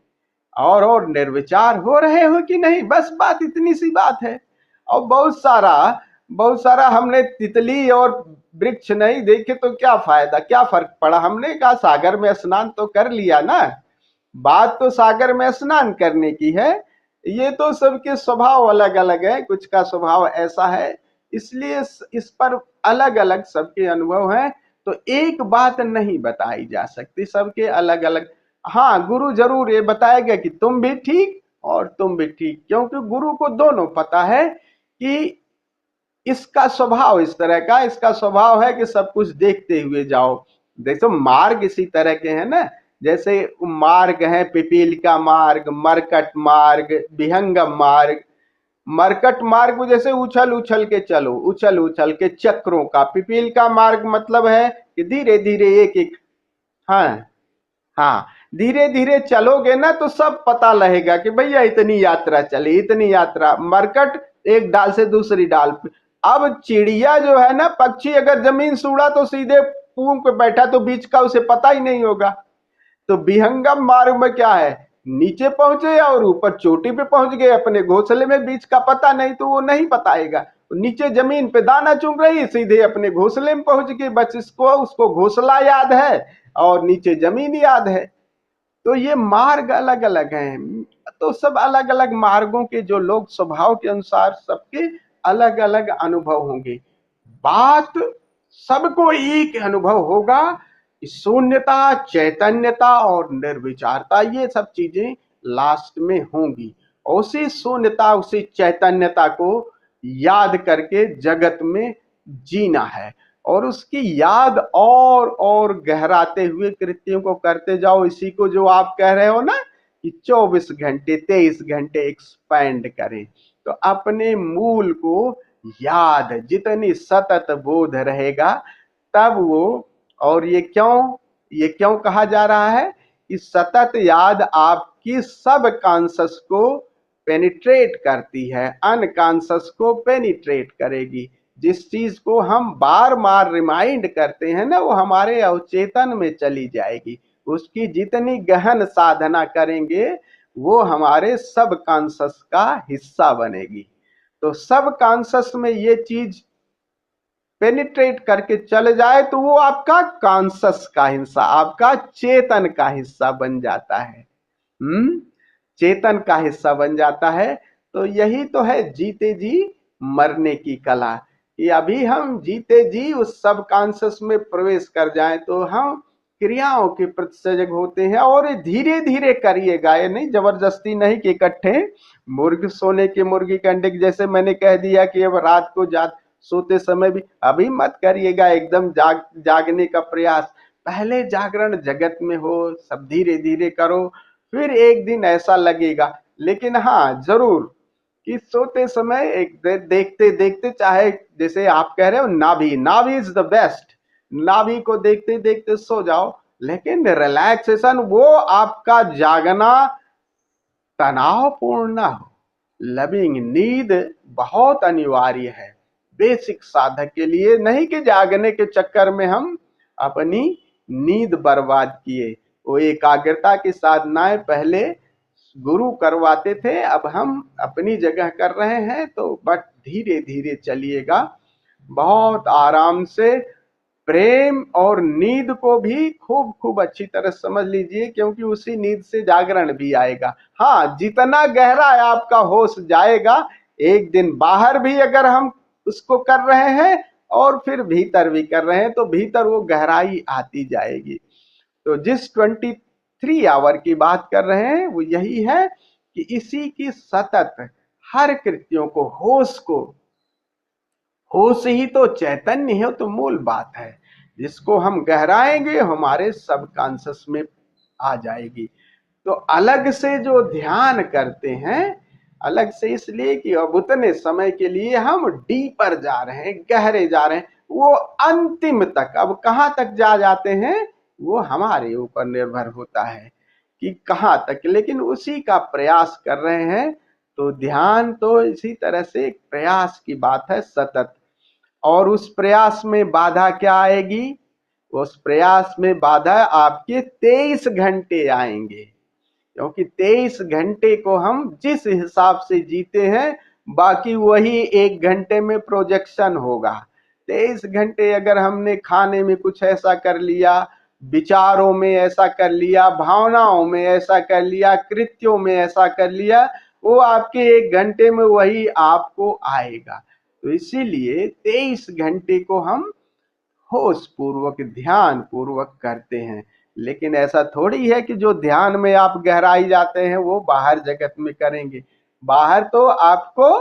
और निर्विचार हो रहे हो कि नहीं, बस बात इतनी सी बात है। और बहुत सारा हमने तितली और वृक्ष नहीं देखे तो क्या फायदा, क्या फर्क पड़ा। हमने कहा सागर में स्नान तो कर लिया ना, बात तो सागर में स्नान करने की है। ये तो सबके स्वभाव अलग अलग है, कुछ का स्वभाव ऐसा है, इसलिए इस पर अलग अलग सबके अनुभव हैं। तो एक बात नहीं बताई जा सकती, सबके अलग अलग। हाँ, गुरु जरूर ये बताएगा कि तुम भी ठीक और तुम भी ठीक, क्योंकि गुरु को दोनों पता है कि इसका स्वभाव इस तरह का, इसका स्वभाव है कि सब कुछ देखते हुए जाओ। देखो मार्ग इसी तरह के हैं ना, जैसे मार्ग है पिपील का मार्ग, मरकट मार्ग, विहंगम मार्ग। मरकट मार्ग जैसे उछल उछल के चलो, उछल उछल के चक्रों का। पिपील का मार्ग मतलब है कि धीरे धीरे एक एक, हाँ धीरे धीरे चलोगे ना तो सब पता लगेगा कि भैया इतनी यात्रा चली, इतनी यात्रा। मरकट एक डाल से दूसरी डाल, अब चिड़िया जो है ना, पक्षी अगर जमीन से उड़ा तो सीधे पूंछ पे बैठा तो बीच का उसे पता ही नहीं होगा। तो विहंगम मार्ग में क्या है, नीचे पहुंचे और ऊपर चोटी पे पहुंच गए, अपने घोंसले में बीच का पता नहीं तो वो नहीं बताएगा। नीचे जमीन पे दाना चुन रही, सीधे अपने घोंसले में पहुंच गई, बस उसको घोंसला याद है और नीचे जमीन याद है। तो ये मार्ग अलग अलग हैं, तो सब अलग अलग मार्गों के जो लोग स्वभाव के अनुसार सबके अलग अलग अनुभव होंगे। बात सबको एक अनुभव होगा, शून्यता, चैतन्यता और निर्विचारता, ये सब चीजें लास्ट में होंगी। उसी शून्यता, उसी चैतन्यता को याद करके जगत में जीना है और उसकी याद और गहराते हुए कृत्यों को करते जाओ। इसी को जो आप कह रहे हो ना कि 24 घंटे 23 घंटे एक्सपैंड करें, तो अपने मूल को याद, जितनी सतत बोध रहेगा तब वो, और ये क्यों कहा जा रहा है कि सतत याद आपकी सब कॉन्शस को पेनिट्रेट करती है, अनकॉन्शस को पेनिट्रेट करेगी। जिस चीज को हम बार बार रिमाइंड करते हैं ना, वो हमारे अवचेतन में चली जाएगी। उसकी जितनी गहन साधना करेंगे वो हमारे सब कॉन्शस का हिस्सा बनेगी। तो सब कॉन्शस में ये चीज पेनिट्रेट करके चले जाए तो वो आपका कॉन्शस का हिस्सा, आपका चेतन का हिस्सा बन जाता है। चेतन का हिस्सा बन जाता है। तो यही तो है जीते जी मरने की कला, कि अभी हम जीते जी उस सब कॉन्शस में प्रवेश कर जाएं तो हम क्रियाओं के प्रति सजग होते हैं। और धीरे धीरे करिएगा, ये नहीं जबरदस्ती नहीं कि इकट्ठे मुर्ग सोने के मुर्गी के अंडे, जैसे मैंने कह दिया कि अब रात को सोते समय भी अभी मत करिएगा एकदम जागने का प्रयास। पहले जागरण जगत में हो, सब धीरे धीरे करो, फिर एक दिन ऐसा लगेगा। लेकिन हाँ जरूर कि सोते समय एक देखते देखते, चाहे जैसे आप कह रहे हो नाभि इज द बेस्ट, नाभि को देखते देखते सो जाओ, लेकिन रिलैक्सेशन वो आपका जागना तनावपूर्ण ना हो। लविंग नींद बहुत अनिवार्य है बेसिक साधक के लिए, नहीं कि जागने के चक्कर में हम अपनी नींद बर्बाद किए। वो एकाग्रता की साधनाएं पहले गुरु करवाते थे, अब हम अपनी जगह कर रहे हैं। तो बट धीरे धीरे चलिएगा, बहुत आराम से। प्रेम और नींद को भी खूब खूब अच्छी तरह समझ लीजिए, क्योंकि उसी नींद से जागरण भी आएगा। हाँ, जितना गहरा आपका होश जाएगा, एक दिन बाहर भी अगर हम उसको कर रहे हैं और फिर भीतर भी कर रहे हैं तो भीतर वो गहराई आती जाएगी। तो जिस 23 आवर की बात कर रहे हैं वो यही है कि इसी की सतत हर कृत्यों को, होश ही तो चैतन्य है, तो मूल बात है। जिसको हम गहराएंगे हमारे सब कॉन्शस में आ जाएगी। तो अलग से जो ध्यान करते हैं, अलग से इसलिए कि अब उतने समय के लिए हम डीपर जा रहे हैं, गहरे जा रहे हैं। वो अंतिम तक, अब कहाँ तक जा जाते हैं वो हमारे ऊपर निर्भर होता है कि कहाँ तक, लेकिन उसी का प्रयास कर रहे हैं। तो ध्यान तो इसी तरह से एक प्रयास की बात है सतत। और उस प्रयास में बाधा क्या आएगी? उस प्रयास में बाधा आपके 23 घंटे आएंगे, क्योंकि 23 घंटे को हम जिस हिसाब से जीते हैं, बाकी वही 1 घंटे में प्रोजेक्शन होगा। 23 घंटे अगर हमने खाने में कुछ ऐसा कर लिया, विचारों में ऐसा कर लिया, भावनाओं में ऐसा कर लिया, कृत्यों में ऐसा कर लिया, वो आपके 1 घंटे में वही आपको आएगा। तो इसीलिए 23 घंटे को हम होश पूर्वक, ध्यान पूर्वक करते हैं। लेकिन ऐसा थोड़ी है कि जो ध्यान में आप गहराई जाते हैं वो बाहर जगत में करेंगे। बाहर तो आपको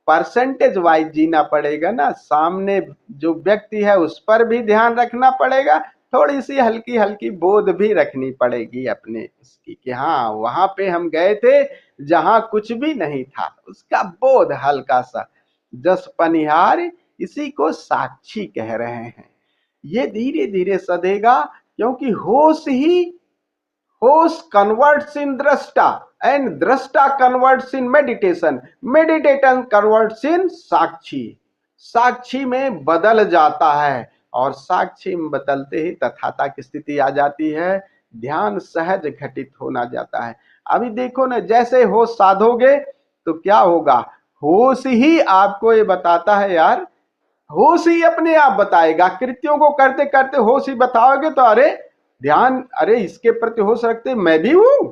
परसेंटेज वाइज जीना पड़ेगा ना, सामने जो व्यक्ति है उस पर भी ध्यान रखना पड़ेगा, थोड़ी सी हल्की हल्की बोध भी रखनी पड़ेगी अपने इसकी कि हाँ वहां पे हम गए थे जहां कुछ भी नहीं था, उसका बोध हल्का सा। जस पनिहार इसी को साक्षी कह रहे हैं। ये धीरे धीरे सधेगा, क्योंकि होश कन्वर्ट्स इन दृष्टा एंड दृष्टा converts in meditation, meditation converts in साक्षी, साक्षी में बदल जाता है, और साक्षी में बदलते ही तथाता की स्थिति आ जाती है, ध्यान सहज घटित होना जाता है। अभी देखो ना, जैसे होश साधोगे तो क्या होगा, होश ही आपको ये बताता है यार, होश ही अपने आप बताएगा। कृत्यों को करते करते होश ही बताओगे तो अरे ध्यान, अरे इसके प्रति होश रखते मैं भी हूं,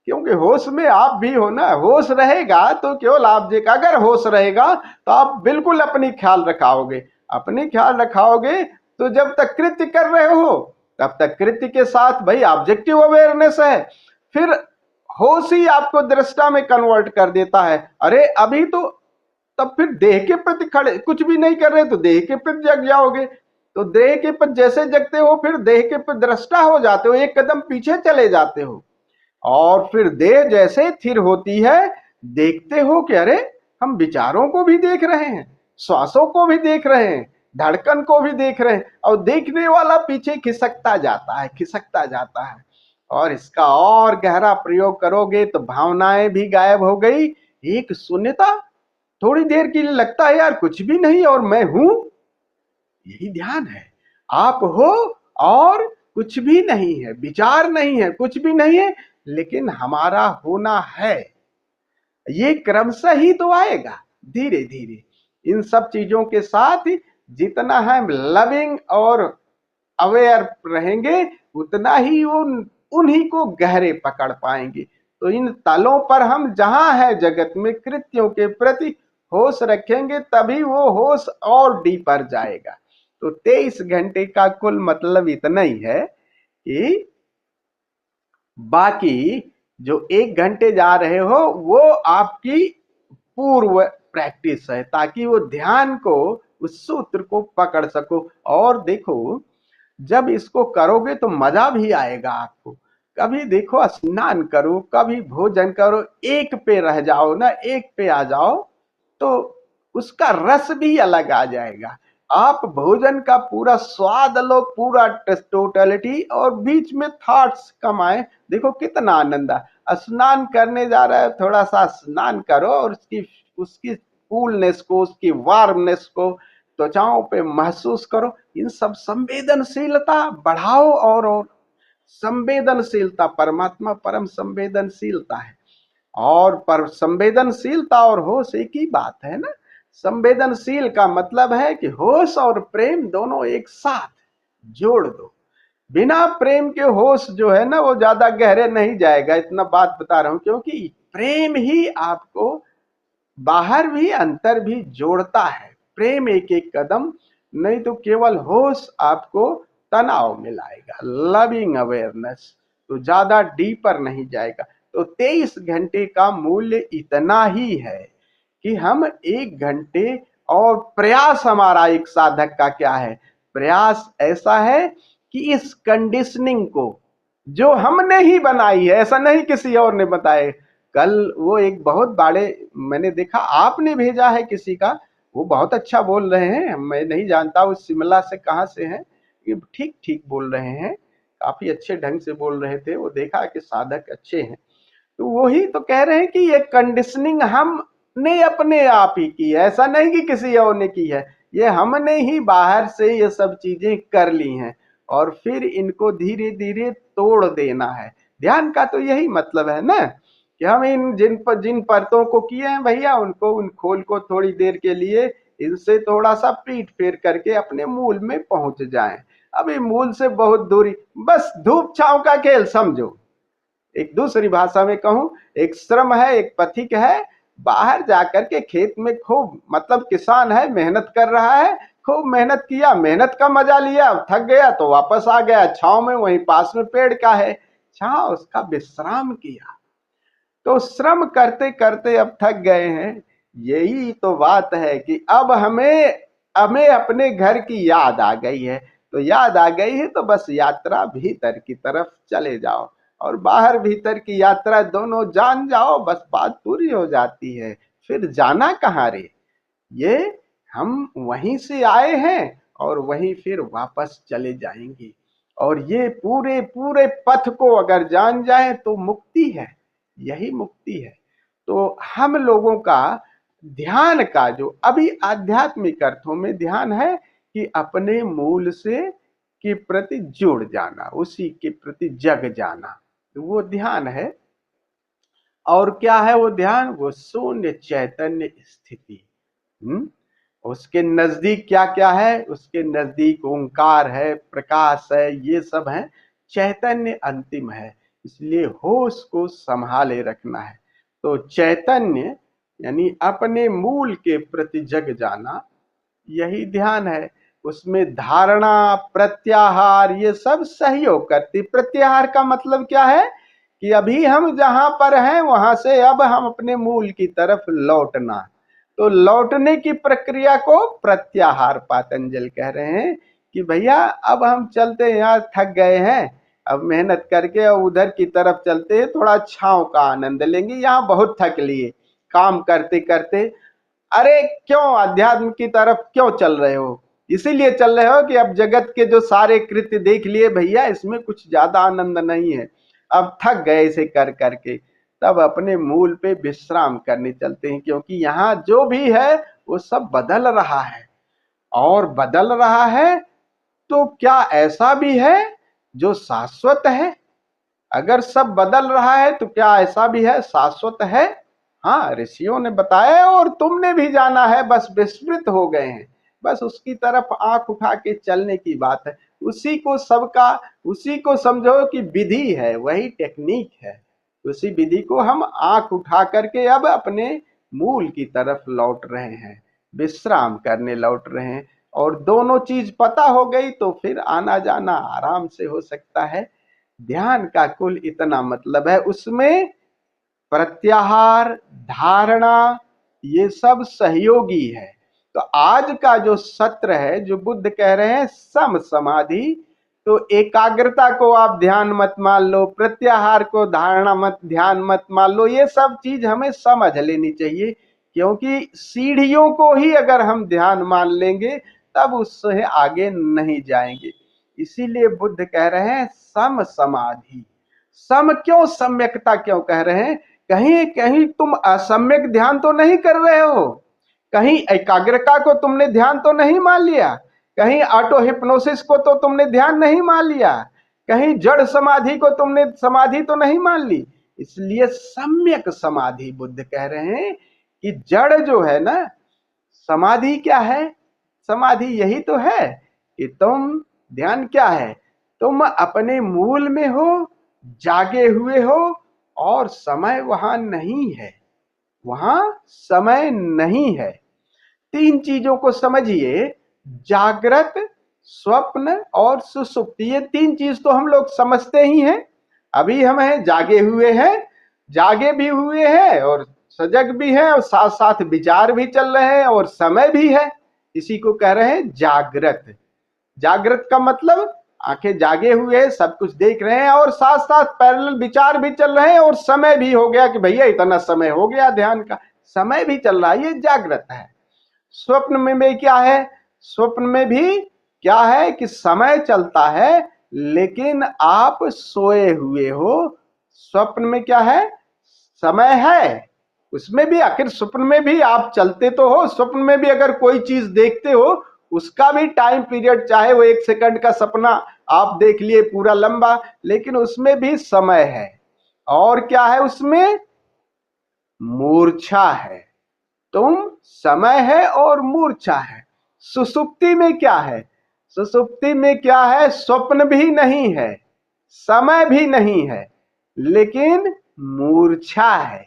क्योंकि होश में आप भी हो ना। होश रहेगा तो केवल आप देख, अगर होश रहेगा तो आप बिल्कुल अपनी ख्याल रखाओगे, अपनी ख्याल रखाओगे तो जब तक कृत्य कर रहे हो तब तक कृत्य के साथ भाई ऑब्जेक्टिव अवेयरनेस है, फिर होश ही आपको दृष्टा में कन्वर्ट कर देता है। अरे अभी तो, तब फिर देह के प्रति खड़े, कुछ भी नहीं कर रहे तो देह के प्रति जग जाओगे, तो देह के प्रति जैसे जगते हो फिर देह के प्रति दृष्टा हो जाते हो, एक कदम पीछे चले जाते हो, और फिर देह जैसे स्थिर होती है देखते हो कि अरे हम विचारों को भी देख रहे हैं, श्वासों को भी देख रहे हैं, धड़कन को भी देख रहे हैं, और देखने वाला पीछे खिसकता जाता है, खिसकता जाता है। और इसका और गहरा प्रयोग करोगे तो भावनाएं भी गायब हो गई, एक शून्यता, थोड़ी देर के लिए लगता है यार कुछ भी नहीं और मैं हूं। यही ध्यान है, आप हो और कुछ भी नहीं है, विचार नहीं है, कुछ भी नहीं है, लेकिन हमारा होना है। ये क्रमशः ही तो आएगा, धीरे धीरे। इन सब चीजों के साथ जितना हम लविंग और अवेयर रहेंगे उतना ही उन्हीं को गहरे पकड़ पाएंगे। तो इन तलों पर हम जहां है जगत में कृत्यों के प्रति होश रखेंगे तभी वो होश और डीपर जाएगा। तो 23 घंटे का कुल मतलब इतना ही है कि बाकी जो 1 घंटे जा रहे हो वो आपकी पूर्व प्रैक्टिस है, ताकि वो ध्यान को, उस सूत्र को पकड़ सको। और देखो जब इसको करोगे तो मजा भी आएगा आपको। कभी देखो स्नान करो, कभी भोजन करो, एक पे रह जाओ ना, एक पे आ जाओ तो उसका रस भी अलग आ जाएगा। आप भोजन का पूरा स्वाद लो, पूरा टोटलिटी, और बीच में थॉट्स कम आए, देखो कितना आनंद है। स्नान करने जा रहा है, थोड़ा सा स्नान करो और उसकी कूलनेस को, उसकी वार्मनेस को त्वचाओं पे महसूस करो। इन सब संवेदनशीलता बढ़ाओ, और संवेदनशीलता, परमात्मा परम संवेदनशीलता है, और पर संवेदनशीलता और होश एक ही बात है ना। संवेदनशील का मतलब है कि होश और प्रेम दोनों एक साथ जोड़ दो। बिना प्रेम के होश जो है ना वो ज्यादा गहरे नहीं जाएगा, इतना बात बता रहा हूं, क्योंकि प्रेम ही आपको बाहर भी अंतर भी जोड़ता है। प्रेम एक एक कदम, नहीं तो केवल होश आपको तनाव में लाएगा, लविंग अवेयरनेस, तो ज्यादा डीपर नहीं जाएगा। तो 23 घंटे का मूल्य इतना ही है कि हम 1 घंटे, और प्रयास हमारा एक साधक का क्या है, प्रयास ऐसा है कि इस कंडीशनिंग को जो हमने ही बनाई है, ऐसा नहीं किसी और ने बताए। कल वो एक बहुत बड़े, मैंने देखा आपने भेजा है किसी का, वो बहुत अच्छा बोल रहे हैं, मैं नहीं जानता वो शिमला से कहाँ से हैं, ये ठीक ठीक बोल रहे हैं, काफी अच्छे ढंग से बोल रहे थे, वो देखा कि साधक अच्छे हैं। तो वही तो कह रहे हैं कि ये कंडीशनिंग हमने अपने आप ही की है, ऐसा नहीं कि किसी और ने की है, ये हमने ही बाहर से ये सब चीजें कर ली हैं, और फिर इनको धीरे धीरे तोड़ देना है। ध्यान का तो यही मतलब है ना, कि हम इन जिन परतों को किए हैं भैया, उनको, उन खोल को थोड़ी देर के लिए इनसे थोड़ा सा पीठ फेर करके अपने मूल में पहुंच जाएं। अभी मूल से बहुत दूरी, बस धूप छांव का खेल समझो। एक दूसरी भाषा में कहूं, एक श्रम है, एक पथिक है, बाहर जाकर के खेत में खूब, मतलब किसान है, मेहनत कर रहा है, खूब मेहनत किया, मेहनत का मजा लिया, थक गया तो वापस आ गया छांव में, वहीं पास में पेड़ का है छांव, उसका विश्राम किया। तो श्रम करते करते अब थक गए हैं। यही तो बात है कि अब हमें अपने घर की याद आ गई है, तो याद आ गई है तो बस यात्रा भीतर की तरफ चले जाओ, और बाहर भीतर की यात्रा दोनों जान जाओ, बस बात पूरी हो जाती है। फिर जाना कहाँ रे, ये हम वहीं से आए हैं और वहीं फिर वापस चले जाएंगे। और ये पूरे पूरे पथ को अगर जान जाए तो मुक्ति है, यही मुक्ति है। तो हम लोगों का ध्यान का जो अभी आध्यात्मिक अर्थों में ध्यान है कि अपने मूल से के प्रति जुड़ जाना, उसी के प्रति जग जाना, तो वो ध्यान है। और क्या है वो ध्यान? वो शून्य चैतन्य स्थिति। उसके नजदीक क्या क्या है? उसके नजदीक ओंकार है, प्रकाश है, ये सब है, चैतन्य अंतिम है। इसलिए होश को संभाले रखना है। तो चैतन्य यानी अपने मूल के प्रति जग जाना, यही ध्यान है। उसमें धारणा, प्रत्याहार, ये सब सहयोग करती। प्रत्याहार का मतलब क्या है कि अभी हम जहां पर हैं वहां से अब हम अपने मूल की तरफ लौटना। तो लौटने की प्रक्रिया को प्रत्याहार पातंजल कह रहे हैं कि भैया अब हम चलते हैं, यहाँ थक गए हैं, अब मेहनत करके और उधर की तरफ चलते हैं, थोड़ा छांव का आनंद लेंगे, यहाँ बहुत थक लिए काम करते करते। अरे क्यों अध्यात्म की तरफ क्यों चल रहे हो? इसीलिए चल रहे हो कि अब जगत के जो सारे कृत्य देख लिए भैया, इसमें कुछ ज्यादा आनंद नहीं है, अब थक गए इसे कर करके, तब अपने मूल पे विश्राम करने चलते हैं। क्योंकि यहाँ जो भी है वो सब बदल रहा है, और बदल रहा है तो क्या ऐसा भी है जो शाश्वत है? अगर सब बदल रहा है तो क्या ऐसा भी है शाश्वत है? हाँ, ऋषियों ने बताया और तुमने भी जाना है, बस विस्मृत हो गए हैं। बस उसकी तरफ आंख उठा के चलने की बात है। उसी को सबका, उसी को समझो कि विधि है, वही टेक्निक है। उसी विधि को हम आंख उठा करके अब अपने मूल की तरफ लौट रहे हैं, विश्राम करने लौट रहे हैं। और दोनों चीज पता हो गई तो फिर आना जाना आराम से हो सकता है। ध्यान का कुल इतना मतलब है, उसमें प्रत्याहार, धारणा, ये सब सहयोगी है। तो आज का जो सत्र है, जो बुद्ध कह रहे हैं सम समाधि, तो एकाग्रता को आप ध्यान मत मान लो, प्रत्याहार को धारणा मत ध्यान मत मान लो, ये सब चीज हमें समझ लेनी चाहिए। क्योंकि सीढ़ियों को ही अगर हम ध्यान मान लेंगे तब उससे आगे नहीं जाएंगे। इसीलिए बुद्ध कह रहे हैं सम समाधि। सम क्यों, सम्यकता क्यों कह रहे हैं? कहीं कहीं तुम असम्यक ध्यान तो नहीं कर रहे हो, कहीं एकाग्रता को तुमने ध्यान तो नहीं मान लिया, कहीं ऑटो हिप्नोसिस को तो तुमने ध्यान नहीं मान लिया, कहीं जड़ समाधि को तुमने समाधि तो नहीं मान ली। इसलिए सम्यक समाधि बुद्ध कह रहे हैं कि जड़ जो है ना, समाधि क्या है? समाधि यही तो है कि तुम, ध्यान क्या है? तुम अपने मूल में हो, जागे हुए हो, और समय वहां नहीं है, वहां समय नहीं है। तीन चीजों को समझिए, जागृत, स्वप्न और सुषुप्ति, ये तीन चीज तो हम लोग समझते ही हैं। अभी हम हैं, जागे हुए हैं, जागे भी हुए हैं और सजग भी हैं, और साथ साथ विचार भी चल रहे हैं और समय भी है। इसी को कह रहे हैं जागृत। जागृत का मतलब आंखें जागे हुए हैं, सब कुछ देख रहे हैं, और साथ साथ पैरेलल विचार भी चल रहे हैं, और समय भी हो गया कि भैया इतना समय हो गया ध्यान का, समय भी चल रहा है, ये जागृत है। स्वप्न में भी क्या है? स्वप्न में भी क्या है कि समय चलता है लेकिन आप सोए हुए हो। स्वप्न में क्या है? समय है, उसमें भी आखिर स्वप्न में भी आप चलते तो हो, स्वप्न में भी अगर कोई चीज देखते हो उसका भी टाइम पीरियड, चाहे वो 1 सेकंड का सपना आप देख लिए पूरा लंबा, लेकिन उसमें भी समय है। और क्या है उसमें? मूर्छा है। तुम, समय है और मूर्छा है। सुसुप्ति में क्या है? सुसुप्ति में क्या है? स्वप्न भी नहीं है, समय भी नहीं है, लेकिन मूर्छा है।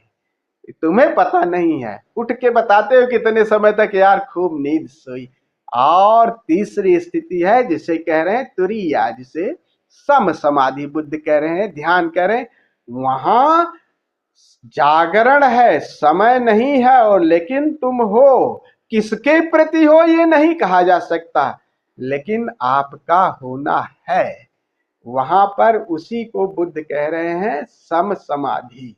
तुम्हें पता नहीं है, उठ के बताते हो कितने समय तक यार खूब नींद सोई। और तीसरी स्थिति है जिसे कह रहे हैं तुरिया, जिसे सम समाधि बुद्ध कह रहे हैं, ध्यान कह रहे हैं। वहां जागरण है, समय नहीं है, और लेकिन तुम हो, किसके प्रति हो ये नहीं कहा जा सकता, लेकिन आपका होना है वहां पर। उसी को बुद्ध कह रहे हैं सम समाधि।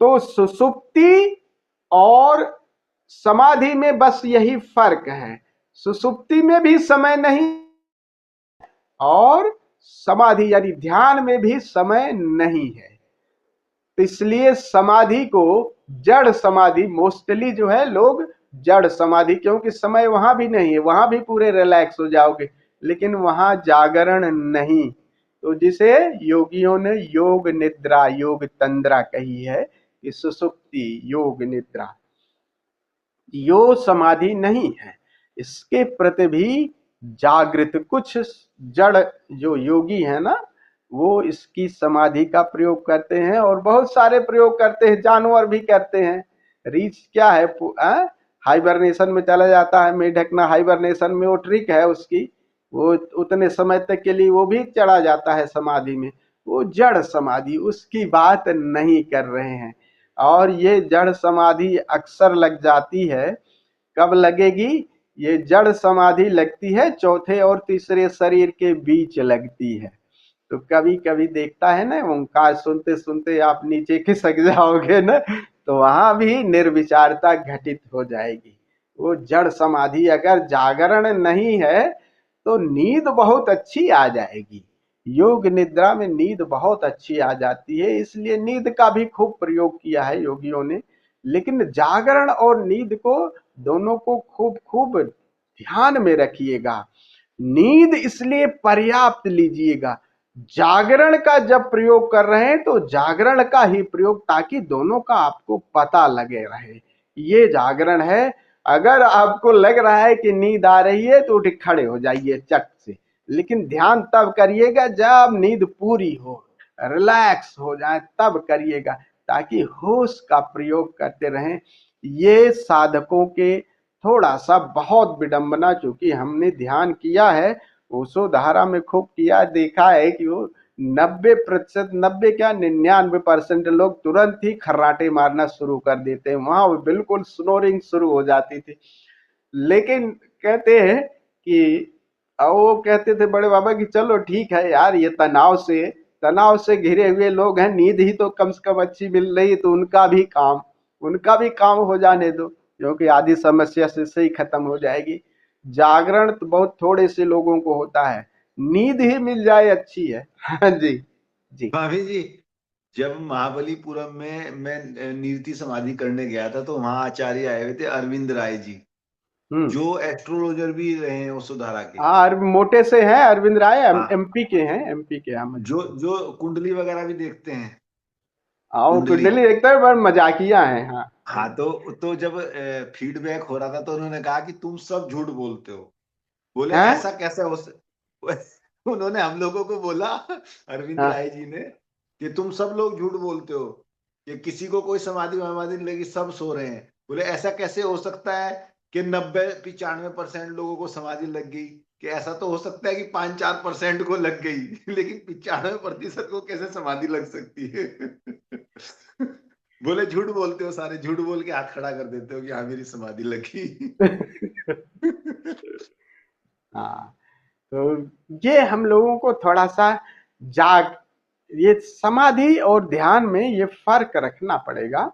तो सुसुप्ति और समाधि में बस यही फर्क है, सुसुप्ति में भी समय नहीं और समाधि यानी ध्यान में भी समय नहीं है। तो इसलिए समाधि को जड़ समाधि मोस्टली जो है लोग जड़ समाधि, क्योंकि समय वहां भी नहीं है, वहां भी पूरे रिलैक्स हो जाओगे, लेकिन वहां जागरण नहीं। तो जिसे योगियों ने योग निद्रा, योग तंद्रा कही है कि सुसुप्ति, योग निद्रा, यो समाधि नहीं है। इसके प्रति भी जागृत कुछ जड़ जो योगी है ना, वो इसकी समाधि का प्रयोग करते हैं और बहुत सारे प्रयोग करते हैं, जानवर भी करते हैं। रीच क्या है, हाइबरनेशन में चला जाता है, मेढक ना हाइबरनेशन में, वो ट्रिक है उसकी, वो उतने समय तक के लिए वो भी चढ़ा जाता है समाधि में, वो जड़ समाधि, उसकी बात नहीं कर रहे हैं। और ये जड़ समाधि अक्सर लग जाती है, कब लगेगी? ये जड़ समाधि लगती है चौथे और तीसरे शरीर के बीच लगती है। तो कभी कभी देखता है ना, ओंकार सुनते सुनते आप नीचे खिसक जाओगे ना, तो वहां भी निर्विचारता घटित हो जाएगी। वो जड़ समाधि, अगर जागरण नहीं है तो नींद बहुत अच्छी आ जाएगी। योग निद्रा में नींद बहुत अच्छी आ जाती है, इसलिए नींद का भी खूब प्रयोग किया है योगियों ने। लेकिन जागरण और नींद को, दोनों को खूब खूब ध्यान में रखिएगा। नींद इसलिए पर्याप्त लीजिएगा। जागरण का जब प्रयोग कर रहे हैं तो जागरण का ही प्रयोग, ताकि दोनों का आपको पता लगे रहे, ये जागरण है। अगर आपको लग रहा है कि नींद आ रही है तो उठ खड़े हो जाइए चट से, लेकिन ध्यान तब करिएगा जब नींद पूरी हो, रिलैक्स हो जाए, तब करिएगा, ताकि होश का प्रयोग करते रहें। ये साधकों के थोड़ा सा बहुत विडंबना, चूंकि हमने ध्यान किया है, ओशो धारा में खूब किया, देखा है कि वो 90%, 90 क्या 99% लोग तुरंत ही खर्राटे मारना शुरू कर देते हैं, वहां वो बिल्कुल स्नोरिंग शुरू हो जाती थी। लेकिन कहते हैं कि वो कहते थे बड़े बाबा कि चलो ठीक है यार, ये तनाव से घिरे हुए लोग हैं, नींद ही तो कम से कम अच्छी मिल रही, तो उनका भी काम हो जाने दो, क्योंकि आधी समस्या से ही खत्म हो जाएगी। जागरण तो बहुत थोड़े से लोगों को होता है, नींद ही मिल जाए अच्छी है। हाँ जी जी। भाभी जी, जब महाबलीपुरम में मैं नीरती समाधि करने गया था, तो वहां आचार्य आए हुए थे अरविंद राय जी, जो एस्ट्रोलॉजर भी रहे हैं वसुधारा के। हाँ, मोटे से हैं अरविंद राय, हाँ, एमपी के हैं, एमपी के। हम जो कुंडली वगैरह भी देखते हैं, हाँ, कुंडली। कुंडली देखते हैं, पर मजाकिया हैं। हाँ हाँ, तो जब फीडबैक हो रहा था तो उन्होंने कहा कि तुम सब झूठ बोलते हो। बोले हैं? ऐसा कैसे हो उन्होंने हम लोगों को बोला, अरविंद हाँ राय जी ने, कि तुम सब लोग झूठ बोलते हो, कि किसी को कोई समाधि वमाधि नहीं लगी, सब सो रहे हैं। बोले ऐसा कैसे हो सकता है कि 90-95% लोगों को समाधि लग गई, कि ऐसा तो हो सकता है कि 5-4% को लग गई, लेकिन 95% को कैसे समाधि लग सकती है? बोले झूठ बोलते हो सारे, झूठ बोल के हाथ खड़ा कर देते हो कि हाँ मेरी समाधि लगी। हाँ, तो ये हम लोगों को थोड़ा सा ये समाधि और ध्यान में ये फर्क रखना पड़ेगा।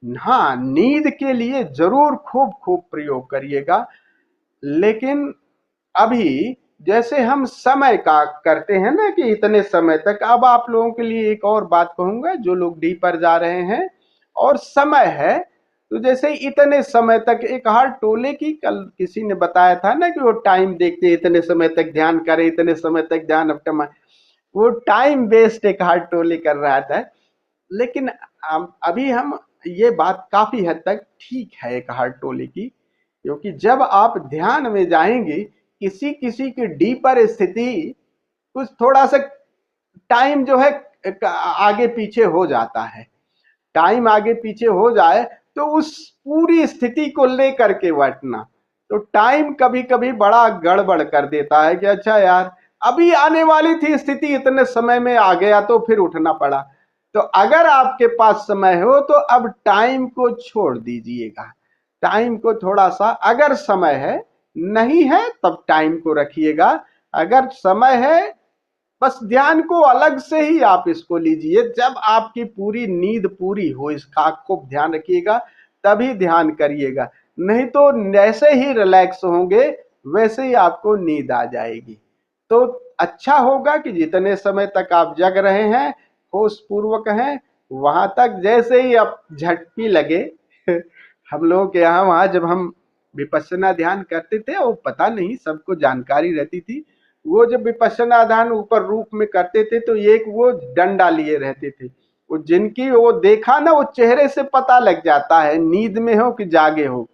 हाँ, नींद के लिए जरूर खूब खूब प्रयोग करिएगा, लेकिन अभी जैसे हम समय का करते हैं ना कि इतने समय तक, अब आप लोगों के लिए एक और बात कहूंगा, जो लोग डीपर जा रहे हैं और समय है, तो जैसे इतने समय तक, एक हर टोले की कल किसी ने बताया था ना कि वो टाइम देखते, इतने समय तक ध्यान करें, इतने समय तक ध्यान, अब वो टाइम वेस्ट एक हर टोले कर रहा था। लेकिन अभी हम, ये बात काफी हद तक ठीक है एक हर टोले की, क्योंकि जब आप ध्यान में जाएंगे, किसी किसी की डीपर स्थिति कुछ थोड़ा सा टाइम जो है आगे पीछे हो जाता है, टाइम आगे पीछे हो जाए तो उस पूरी स्थिति को लेकर के बैठना, तो टाइम कभी कभी बड़ा गड़बड़ कर देता है कि अच्छा यार अभी आने वाली थी स्थिति, इतने समय में आ गया तो फिर उठना पड़ा। तो अगर आपके पास समय हो तो अब टाइम को छोड़ दीजिएगा, टाइम को थोड़ा सा, अगर समय है, नहीं है तब टाइम को रखिएगा। अगर समय है, बस ध्यान को अलग से ही आप इसको लीजिए, जब आपकी पूरी नींद पूरी हो इसका खूब ध्यान रखिएगा, तभी ध्यान करिएगा, नहीं तो जैसे ही रिलैक्स होंगे वैसे ही आपको नींद आ जाएगी। तो अच्छा होगा कि जितने समय तक आप जग रहे हैं, होश पूर्वक हैं, वहां तक जैसे ही अब झटकी लगे हम लोगों के यहाँ वहां जब हम विपश्यना ध्यान करते थे, वो पता नहीं सबको जानकारी रहती थी, वो जब विपश्यना ध्यान ऊपर रूप में करते थे तो एक वो डंडा लिए रहते थे, वो जिनकी वो देखा ना, वो चेहरे से पता लग जाता है नींद में हो कि जागे हो।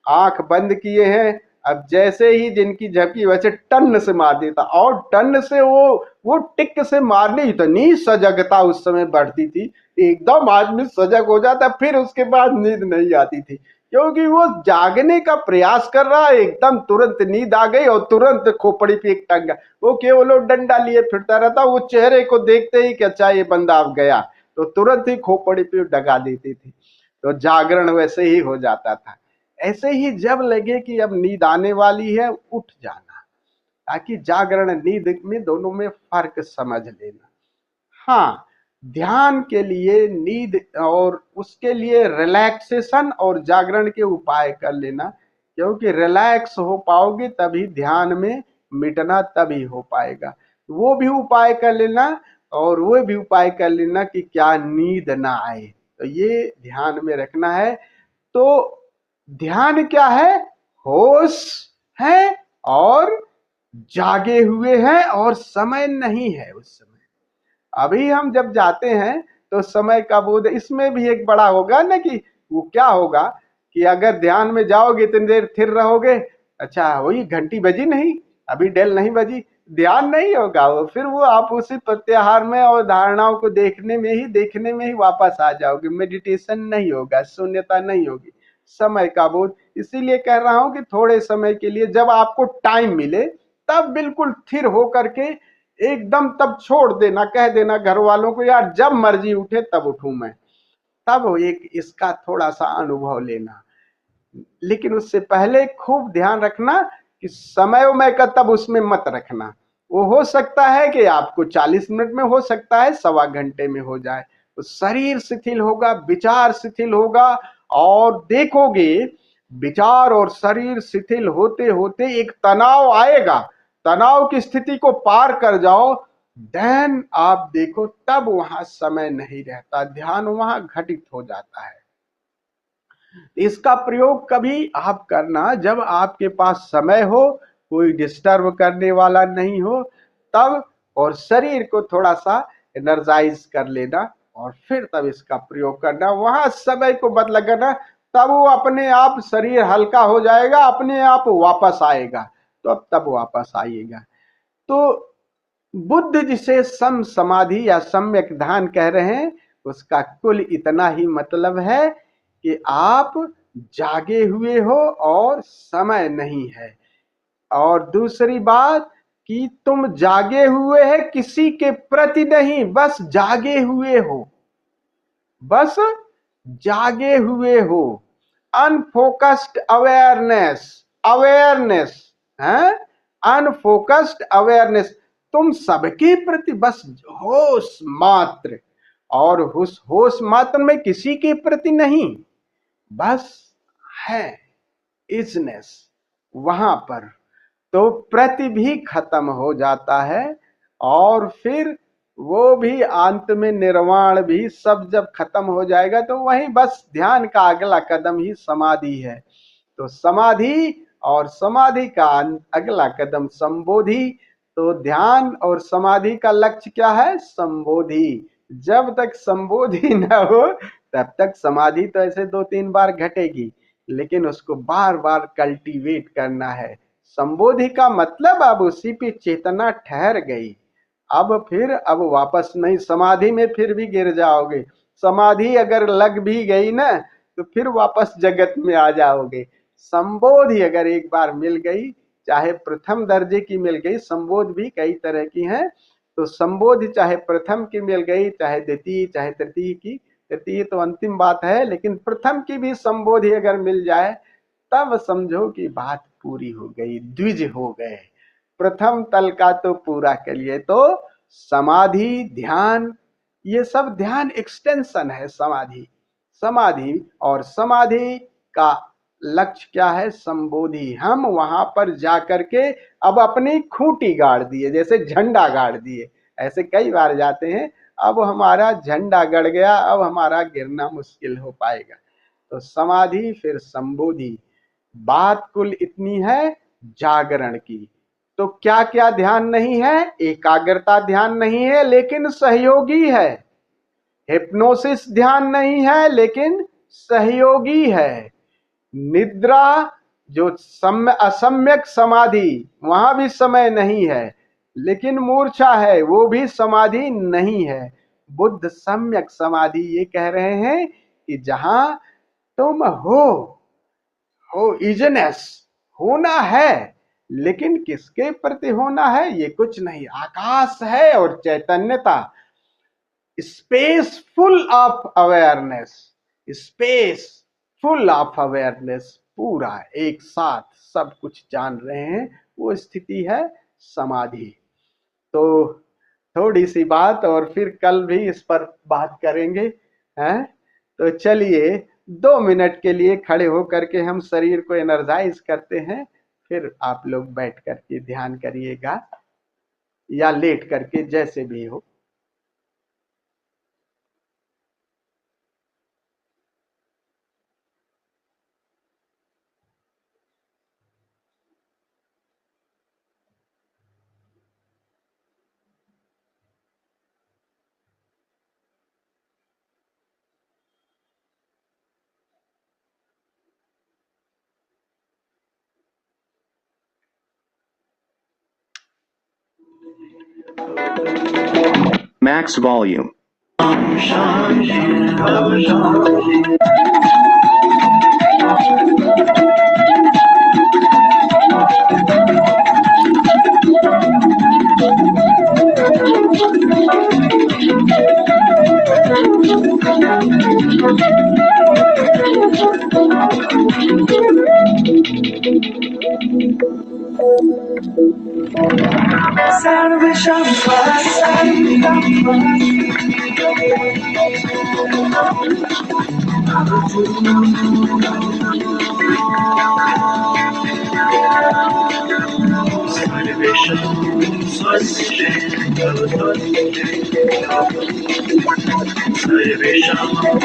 आंख बंद किए हैं, अब जैसे ही जिनकी झपकी वैसे टन से मार देता, और टन से वो टिक से मारने इतनी सजगता उस समय बढ़ती थी, एकदम आदमी सजग हो जाता, फिर उसके बाद नींद नहीं आती थी, क्योंकि वो जागने का प्रयास कर रहा है, एकदम तुरंत नींद आ गई और तुरंत खोपड़ी पे एक टंगा, वो केवल डंडा लिए फिरता रहता, वो चेहरे को देखते ही कि अच्छा ये बंदा अब गया, तो तुरंत ही खोपड़ी पे डगा देती थी, तो जागरण वैसे ही हो जाता था। ऐसे ही जब लगे कि अब नींद आने वाली है, उठ जाना, ताकि जागरण नींद में दोनों में फर्क समझ लेना। हाँ, ध्यान के लिए नींद और उसके लिए रिलैक्सेशन और जागरण के उपाय कर लेना, क्योंकि रिलैक्स हो पाओगे तभी ध्यान में मिटना तभी हो पाएगा। वो भी उपाय कर लेना और वो भी उपाय कर लेना कि क्या नींद ना आए, तो ये ध्यान में रखना है। तो ध्यान क्या है? होश है और जागे हुए हैं और समय नहीं है उस समय। अभी हम जब जाते हैं तो समय का बोध, इसमें भी एक बड़ा होगा ना कि वो क्या होगा कि अगर ध्यान में जाओगे इतनी देर स्थिर रहोगे, अच्छा वही घंटी बजी नहीं, अभी डेल नहीं बजी, ध्यान नहीं होगा वो, फिर वो आप उसी प्रत्याहार में और धारणाओं को देखने में ही वापस आ जाओगे, मेडिटेशन नहीं होगा, शून्यता नहीं होगी, समय का बोध। इसीलिए कह रहा हूं कि थोड़े समय के लिए जब आपको टाइम मिले तब बिल्कुल स्थिर होकर के एकदम तब छोड़ देना, कह देना घर वालों को यार जब मर्जी उठे तब उठूं मैं, तब एक इसका थोड़ा सा अनुभव लेना। लेकिन उससे पहले खूब ध्यान रखना कि समय उमय का तब उसमें मत रखना। वो हो सकता है कि आपको 40 मिनट में, हो सकता है सवा घंटे में हो जाए, तो शरीर शिथिल होगा, विचार शिथिल होगा, और देखोगे विचार और शरीर शिथिल होते होते एक तनाव आएगा, तनाव की स्थिति को पार कर जाओ, देन आप देखो तब वहां समय नहीं रहता, ध्यान वहां घटित हो जाता है। इसका प्रयोग कभी आप करना जब आपके पास समय हो, कोई डिस्टर्ब करने वाला नहीं हो तब, और शरीर को थोड़ा सा एनर्जाइज कर लेना, और फिर तब इसका प्रयोग करना। वहां समय को बद लगाना, तब वो अपने आप शरीर हल्का हो जाएगा, अपने आप वापस आएगा, तो अब तब वापस आइएगा। तो बुद्ध जिसे सम समाधि या सम्यक ध्यान कह रहे हैं, उसका कुल इतना ही मतलब है कि आप जागे हुए हो और समय नहीं है। और दूसरी बात कि तुम जागे हुए हैं किसी के प्रति नहीं, बस जागे हुए हो, बस जागे हुए हो। अनफोकस्ड अवेयरनेस, अवेयरनेस है, अनफोकस्ड अवेयरनेस, तुम सबके प्रति बस होश मात्र, और उस होश मात्र में किसी के प्रति नहीं, बस है इजनेस वहां पर, तो प्रति भी खत्म हो जाता है, और फिर वो भी अंत में निर्वाण भी सब जब खत्म हो जाएगा तो वही बस ध्यान का अगला कदम ही समाधि है। तो समाधि और समाधि का अगला कदम संबोधि। तो ध्यान और समाधि का लक्ष्य क्या है? संबोधि। जब तक संबोधि न हो तब तक समाधि तो ऐसे 2-3 बार घटेगी, लेकिन उसको बार बार कल्टीवेट करना है। संबोधि का मतलब अब उसी पे चेतना ठहर गई, अब वापस नहीं, समाधि में फिर भी गिर जाओगे, समाधि अगर लग भी गई ना तो फिर वापस जगत में आ जाओगे। संबोधि अगर एक बार मिल गई, चाहे प्रथम दर्जे की मिल गई, संबोध भी कई तरह की हैं, तो संबोधि चाहे प्रथम की मिल गई, चाहे द्वितीय, चाहे तृतीय की, तृतीय तो अंतिम बात है, लेकिन प्रथम की भी संबोधि अगर मिल जाए तब समझो कि बात पूरी हो गई, द्विज हो गए, प्रथम तल का तो पूरा कर लिए। तो समाधि, ध्यान, ये सब ध्यान एक्सटेंशन है समाधि। समाधि और समाधि का लक्ष्य क्या है? संबोधि। हम वहां पर जाकर के अब अपनी खूंटी गाड़ दिए, जैसे झंडा गाड़ दिए, ऐसे कई बार जाते हैं, अब हमारा झंडा गड़ गया, अब हमारा गिरना मुश्किल हो पाएगा। तो समाधि फिर संबोधि, बात कुल इतनी है जागरण की। तो क्या क्या ध्यान नहीं है? एकाग्रता ध्यान नहीं है लेकिन सहयोगी है। हिप्नोसिस ध्यान नहीं है लेकिन सहयोगी है। निद्रा जो असम्यक समाधि, वहां भी समय नहीं है लेकिन मूर्छा है, वो भी समाधि नहीं है। बुद्ध सम्यक समाधि ये कह रहे हैं कि जहां तुम हो इजनेस, होना है, लेकिन किसके प्रति होना है ये कुछ नहीं। आकाश है और चैतन्यता, space full of awareness, space full of awareness, पूरा एक साथ सब कुछ जान रहे हैं, वो स्थिति है समाधि। तो थोड़ी सी बात और फिर कल भी इस पर बात करेंगे, हैं? तो चलिए 2 मिनट के लिए खड़े होकर के हम शरीर को एनर्जाइज करते हैं, फिर आप लोग बैठ करके ध्यान करिएगा या लेट करके, जैसे भी हो। Max volume. सर्वेषां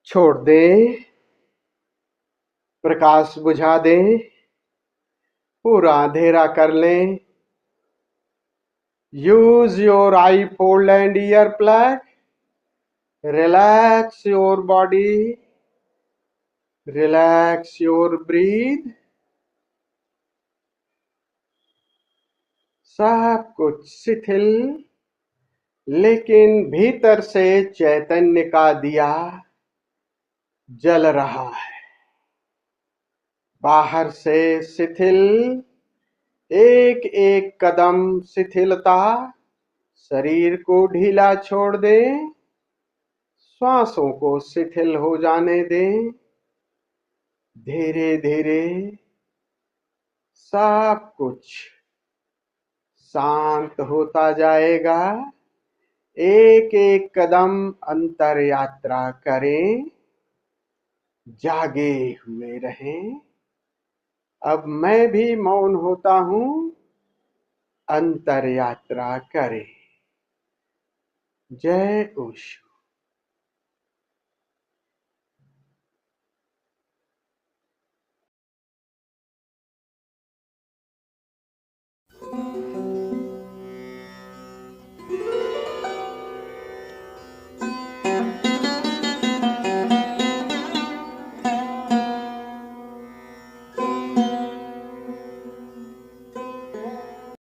छोड़ दे, प्रकाश बुझा दे, पूरा अंधेरा कर ले। use your eyefold and ear plug, relax your body, relax your breathe. सब कुछ शिथिल, लेकिन भीतर से चैतन्य का दिया जल रहा है। बाहर से शिथिल, एक एक कदम शिथिलता, शरीर को ढीला छोड़ दें, श्वासों को शिथिल हो जाने दें। धीरे धीरे सब कुछ शांत होता जाएगा। एक एक कदम अंतर यात्रा करें, जागे हुए रहें। अब मैं भी मौन होता हूं, अंतर यात्रा करें। जय ओशो।